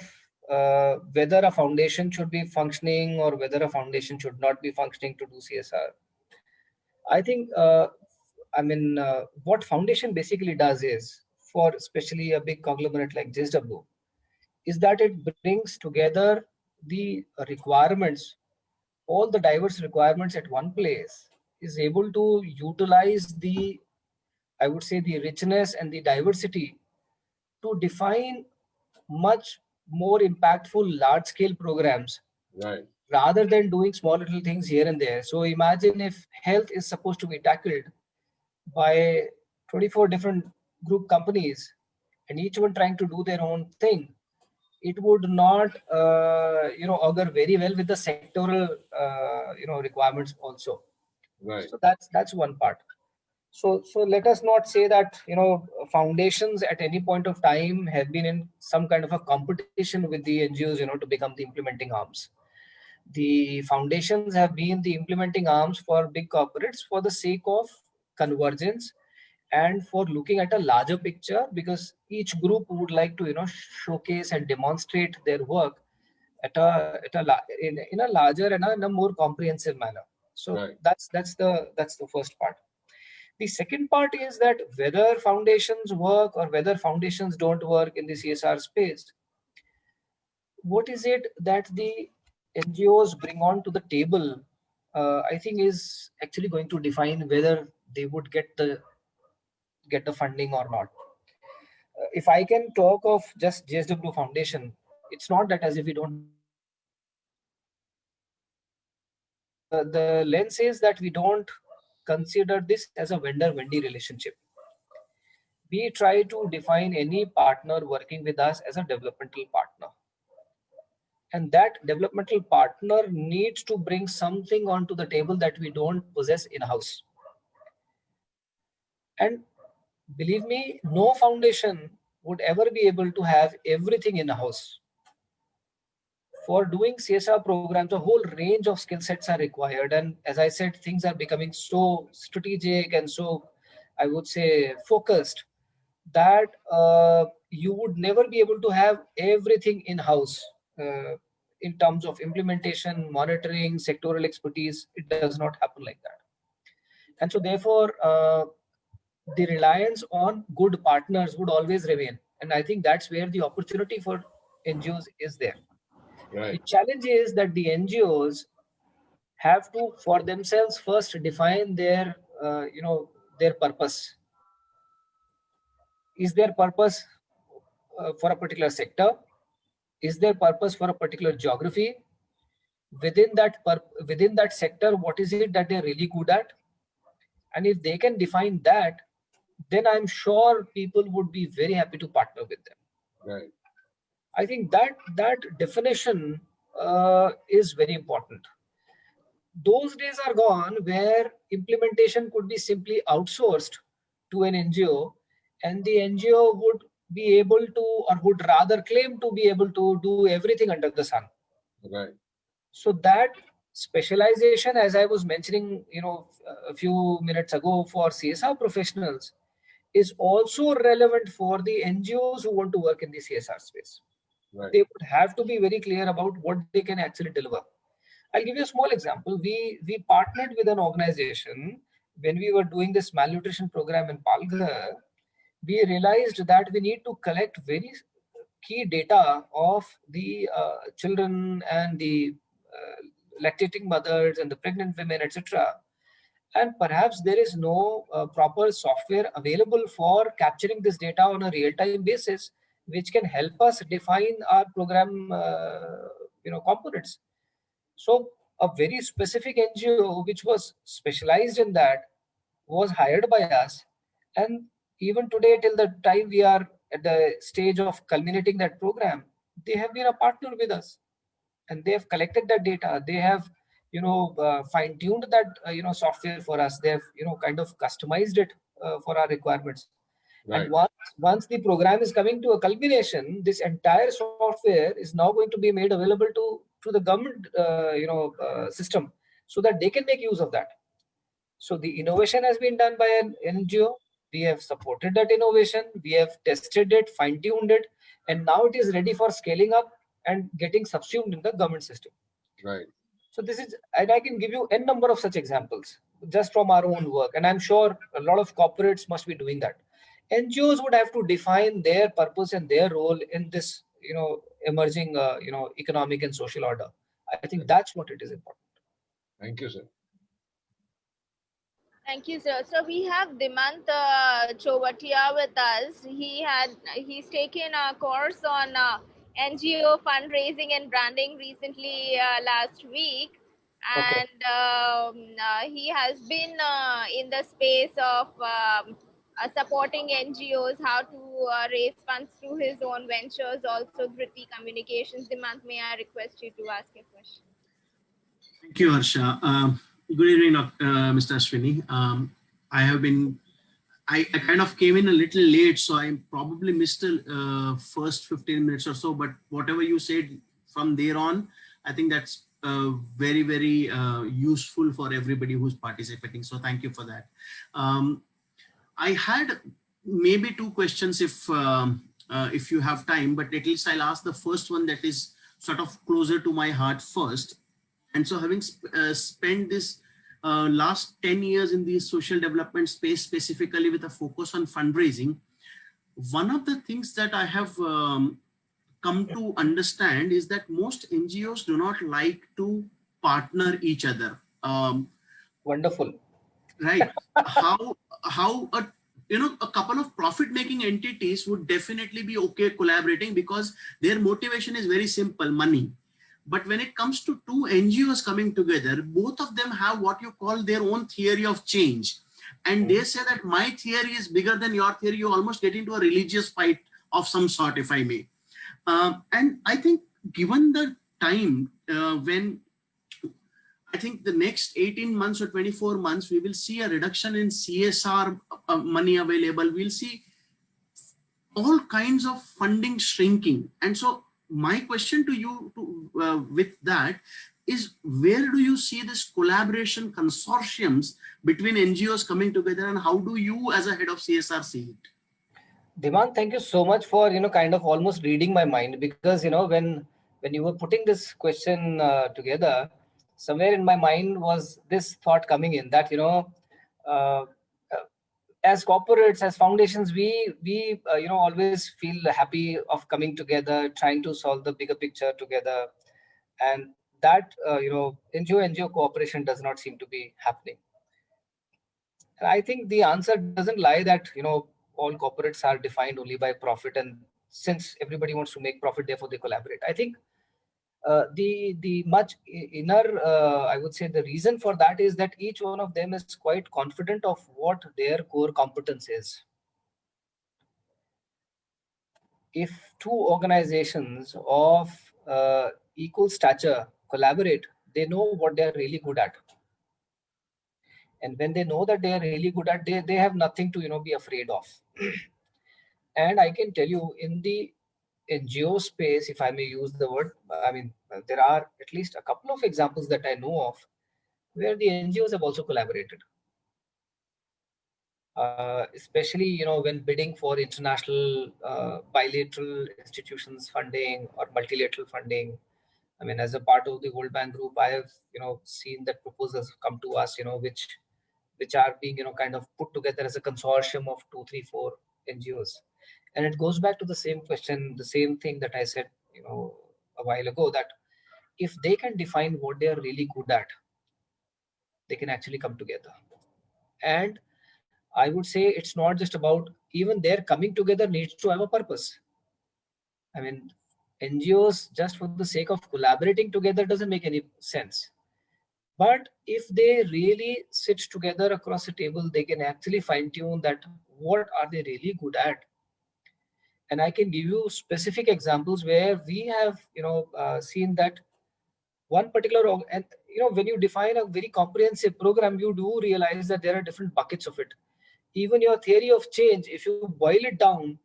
whether a foundation should be functioning or whether a foundation should not be functioning to do CSR. I think, what foundation basically does is, for especially a big conglomerate like JSW, is that it brings together the requirements, all the diverse requirements at one place, is able to utilize the, I would say, the richness and the diversity to define much more impactful large-scale programs, right, rather than doing small little things here and there. So imagine if health is supposed to be tackled by 24 different group companies and each one trying to do their own thing, it would not augur very well with the sectoral requirements also. right. So that's one part. So let us not say that foundations at any point of time have been in some kind of a competition with the NGOs to become the implementing arms. The foundations have been the implementing arms for big corporates for the sake of convergence and for looking at a larger picture, because each group would like to showcase and demonstrate their work in a larger and in a more comprehensive manner. So right. that's the first part. The second part is that whether foundations work or whether foundations don't work in the CSR space, what is it that the NGOs bring on to the table, I think is actually going to define whether they would get the funding or not. If I can talk of just JSW Foundation, it's not that as if we don't. The lens is that we don't consider this as a vendor-vendee relationship. We try to define any partner working with us as a developmental partner. And that developmental partner needs to bring something onto the table that we don't possess in-house. And believe me, no foundation would ever be able to have everything in-house. For doing CSR programs, a whole range of skill sets are required. And as I said, things are becoming so strategic and so, I would say, focused that you would never be able to have everything in-house in terms of implementation, monitoring, sectoral expertise. It does not happen like that. And so therefore, the reliance on good partners would always remain. And I think that's where the opportunity for NGOs is there. Right. The challenge is that the NGOs have to, for themselves, first define their, their purpose. Is their purpose for a particular sector? Is their purpose for a particular geography? Within that sector, what is it that they're really good at? And if they can define that, then I'm sure people would be very happy to partner with them. Right. I think that definition is very important. Those days are gone where implementation could be simply outsourced to an NGO, and the NGO would be able to, or would rather claim to be able to do everything under the sun. Right. So that specialization, as I was mentioning, a few minutes ago, for CSR professionals, is also relevant for the NGOs who want to work in the CSR space. Right. They would have to be very clear about what they can actually deliver. I'll give you a small example. We partnered with an organization when we were doing this malnutrition program in Palghar. We realized that we need to collect very key data of the children and the lactating mothers and the pregnant women, etc. And perhaps there is no proper software available for capturing this data on a real-time basis, which can help us define our program components. So a very specific NGO which was specialized in that was hired by us, and even today, till the time we are at the stage of culminating that program, they have been a partner with us, and they have collected that data. They have fine-tuned that software for us. They have kind of customized it for our requirements. Right. And once the program is coming to a culmination, this entire software is now going to be made available to the government system, so that they can make use of that. So the innovation has been done by an NGO. We have supported that innovation. We have tested it, fine-tuned it, and now it is ready for scaling up and getting subsumed in the government system. Right. So this is, and I can give you n number of such examples just from our own work. And I'm sure a lot of corporates must be doing that. NGOs would have to define their purpose and their role in this, emerging, economic and social order. I think that's what it is important. Thank you, sir. Thank you, sir. So we have Dimant Chovatia with us. He's taken a course on NGO fundraising and branding recently last week, and he has been in the space of supporting NGOs, how to raise funds through his own ventures, also Dhriti Communications. Dimant, may I request you to ask a question? Thank you, Harsha. Good evening, Mr. Ashwini. I kind of came in a little late, so I probably missed the first 15 minutes or so, but whatever you said from there on, I think that's very, very useful for everybody who's participating. So thank you for that. I had maybe two questions if you have time, but at least I'll ask the first one that is sort of closer to my heart first. And so having spent this last 10 years in the social development space, specifically with a focus on fundraising, one of the things that I have come to understand is that most NGOs do not like to partner each other. Wonderful. Right. How a couple of profit-making entities would definitely be okay collaborating because their motivation is very simple, money. But when it comes to two NGOs coming together, both of them have what you call their own theory of change. And they say that my theory is bigger than your theory. You almost get into a religious fight of some sort, if I may. And I think given the time when I think the next 18 months or 24 months, we will see a reduction in CSR money available. We'll see all kinds of funding shrinking. And so my question to you with that is, where do you see this collaboration consortiums between NGOs coming together, and how do you as a head of CSR see it? Dimant, thank you so much for, kind of almost reading my mind, because, when you were putting this question together, somewhere in my mind was this thought coming in that, as corporates, as foundations, we always feel happy of coming together, trying to solve the bigger picture together, and that NGO cooperation does not seem to be happening. And I think the answer doesn't lie that all corporates are defined only by profit, and since everybody wants to make profit, therefore they collaborate. I think the much inner, I would say, the reason for that is that each one of them is quite confident of what their core competence is. If two organizations of equal stature collaborate, they know what they're really good at. And when they know that they are really good at, they have nothing to be afraid of. And I can tell you, in the NGO space, if I may use the word, I mean, there are at least a couple of examples that I know of where the NGOs have also collaborated. Especially, when bidding for international bilateral institutions funding or multilateral funding. I mean, as a part of the World Bank Group, I have, seen that proposals come to us, which are being, kind of put together as a consortium of 2, 3, 4 NGOs. And it goes back to the same question, the same thing that I said, a while ago, that if they can define what they are really good at, they can actually come together. And I would say it's not just about, even their coming together needs to have a purpose. I mean, NGOs just for the sake of collaborating together doesn't make any sense. But if they really sit together across a table, they can actually fine tune that what are they really good at. And I can give you specific examples where we have, seen that one particular, and when you define a very comprehensive program, you do realize that there are different buckets of it. Even your theory of change, if you boil it down,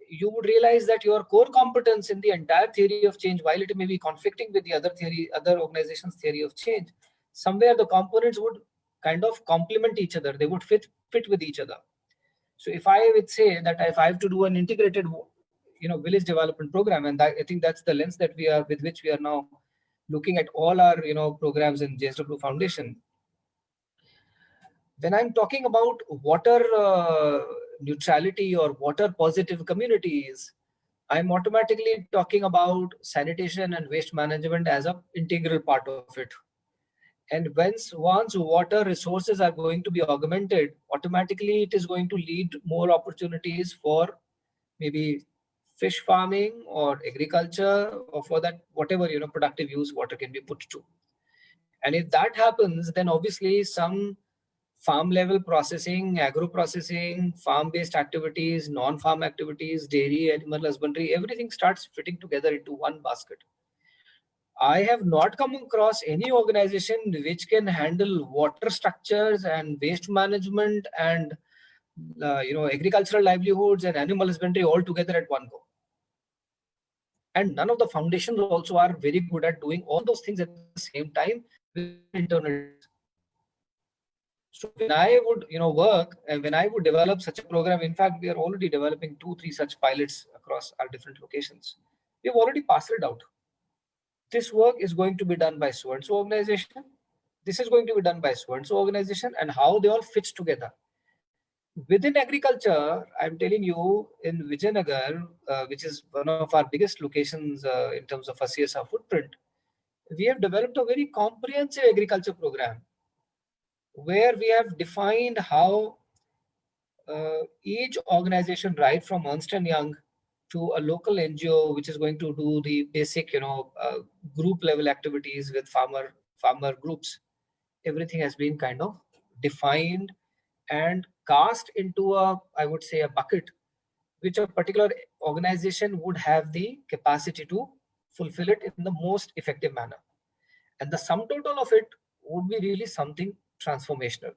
you would realize that your core competence in the entire theory of change, while it may be conflicting with the other organizations' theory of change, somewhere the components would kind of complement each other. They would fit with each other. So if I would say that if I have to do an integrated, village development program, and I think that's the lens that with which we are now looking at all our, programs in JSW Foundation. When I'm talking about water neutrality or water positive communities, I'm automatically talking about sanitation and waste management as an integral part of it. And once water resources are going to be augmented, automatically it is going to lead more opportunities for maybe fish farming or agriculture, or for that whatever productive use water can be put to. And if that happens, then obviously some farm level processing, agro processing, farm based activities, non-farm activities, dairy, animal husbandry, everything starts fitting together into one basket. I have not come across any organization which can handle water structures and waste management and agricultural livelihoods and animal husbandry all together at one go. And none of the foundations also are very good at doing all those things at the same time with internal. So when I would work and when I would develop such a program, in fact, we are already developing 2-3 such pilots across our different locations. We've already passed it out. This work is going to be done by so-and-so organization. This is going to be done by so-and-so organization, and how they all fits together. Within agriculture, I'm telling you, in Vijayanagar, which is one of our biggest locations in terms of our CSR footprint, we have developed a very comprehensive agriculture program where we have defined how each organization, right from Ernst & Young to a local NGO, which is going to do the basic, group level activities with farmer groups, everything has been kind of defined and cast into I would say, a bucket, which a particular organization would have the capacity to fulfill it in the most effective manner. And the sum total of it would be really something transformational.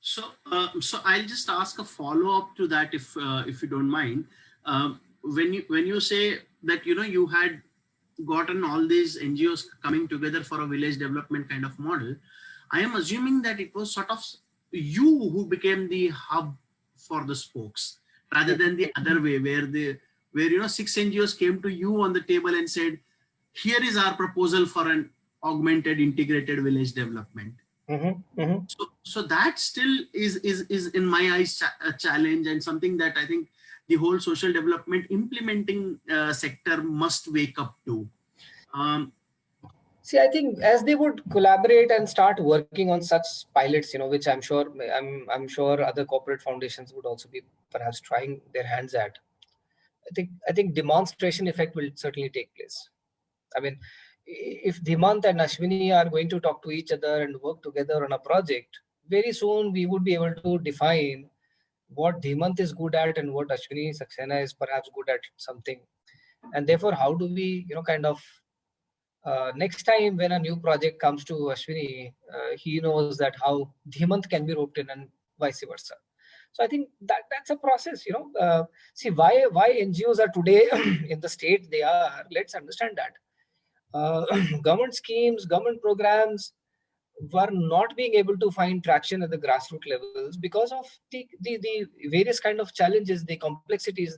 So, so I'll just ask a follow-up to that, if you don't mind. When you say that you had gotten all these NGOs coming together for a village development kind of model, I am assuming that it was sort of you who became the hub for the spokes, rather than the other way, where 6 NGOs came to you on the table and said, here is our proposal for an augmented integrated village development. So that still is in my eyes a challenge, and something that I think the whole social development implementing sector must wake up to. See, I think as they would collaborate and start working on such pilots, which I'm sure other corporate foundations would also be perhaps trying their hands at. I think demonstration effect will certainly take place. I mean, if Dhimant and Ashwini are going to talk to each other and work together on a project, very soon we would be able to define what Dhimant is good at and what Ashwini Saxena is perhaps good at something. And therefore, how do we, next time when a new project comes to Ashwini, he knows that how Dhimant can be roped in and vice versa. So I think that's a process, see why NGOs are today in the state they are. Let's understand that. Government schemes, government programs were not being able to find traction at the grassroots levels because of the various kind of challenges, the complexities.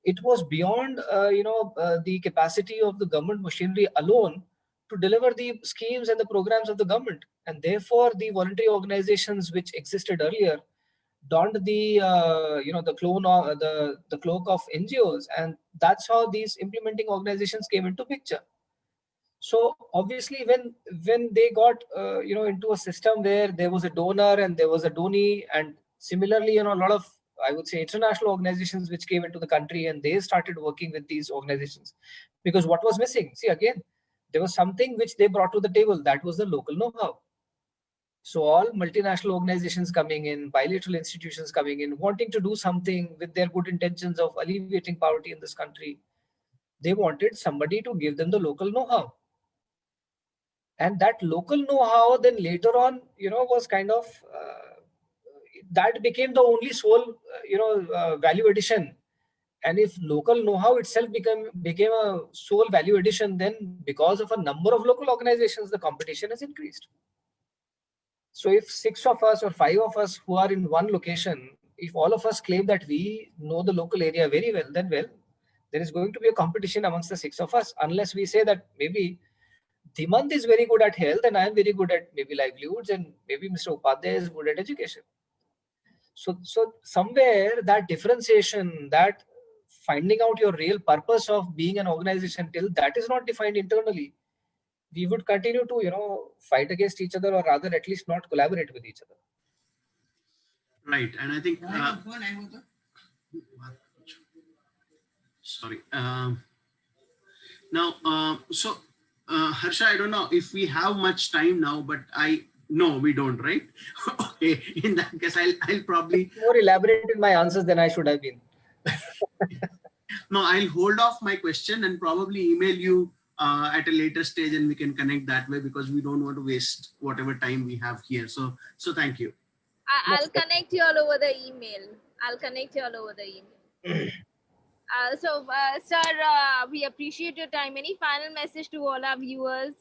It was beyond the capacity of the government machinery alone to deliver the schemes and the programs of the government, and therefore the voluntary organizations which existed earlier donned the the cloak of NGOs, and that's how these implementing organizations came into picture. So obviously, when they got into a system where there was a donor and there was a donee, and similarly, a lot of, I would say, international organizations which came into the country, and they started working with these organizations, because what was missing? See, again, there was something which they brought to the table, that was the local know-how. So all multinational organizations coming in, bilateral institutions coming in, wanting to do something with their good intentions of alleviating poverty in this country, they wanted somebody to give them the local know-how. And that local know-how then later on, was kind of, that became the only sole, value addition. And if local know-how itself became a sole value addition, then because of a number of local organizations, the competition has increased. So if 6 of us or 5 of us who are in one location, if all of us claim that we know the local area very well, then there is going to be a competition amongst the 6 of us, unless we say that maybe Dhimant is very good at health and I am very good at maybe livelihoods, and maybe Mr. Upadhyay is good at education. So somewhere that differentiation, that finding out your real purpose of being an organization, till that is not defined internally, we would continue to, fight against each other, or rather at least not collaborate with each other. Right. And I think, sorry. Now, so Harsha, I don't know if we have much time now, but no, we don't, right? Okay. In that case, I'll probably more elaborate in my answers than I should have been. No, I'll hold off my question and probably email you at a later stage, and we can connect that way, because we don't want to waste whatever time we have here. So thank you. I'll connect you all over the email. Sir, we appreciate your time. Any final message to all our viewers?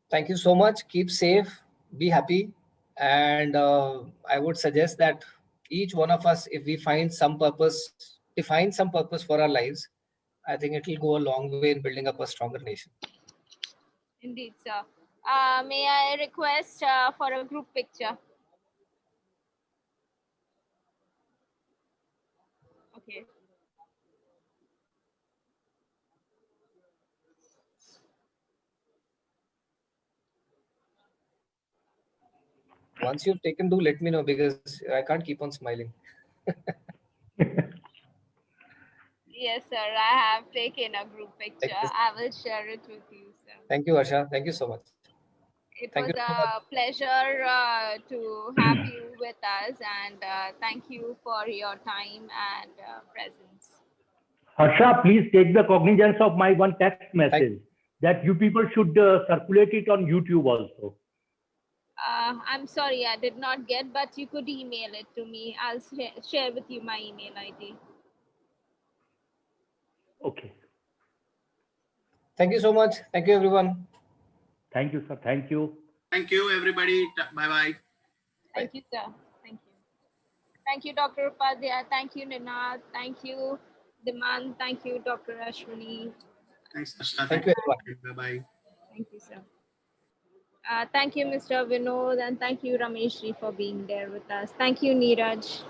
Thank you so much. Keep safe, be happy. And I would suggest that each one of us, if we find some purpose, define some purpose for our lives, I think it will go a long way in building up a stronger nation. Indeed, sir. May I request for a group picture? Okay. Once you've taken, do let me know, because I can't keep on smiling. Yes, sir. I have taken a group picture. I will share it with you, sir. Thank you, Harsha. Thank you so much. It was a pleasure to have you with us, and thank you for your time and presence. Harsha, please take the cognizance of my one text message that you people should circulate it on YouTube also. I'm sorry, I did not get, but you could email it to me. I'll share with you my email ID. Okay. Thank you so much. Thank you, everyone. Thank you, sir. Thank you. Thank you, everybody. Bye-bye. Thank you, sir. Thank you. Thank you, Dr. Upadhyay. Thank you, Ninath. Thank you, Dhimant. Thank you, Dr. Ashwini. Thanks, Harsha. Thank you, everyone. Bye-bye. Thank you, sir. Thank you, Mr. Vinod, and thank you, Rameshji, for being there with us. Thank you, Neeraj.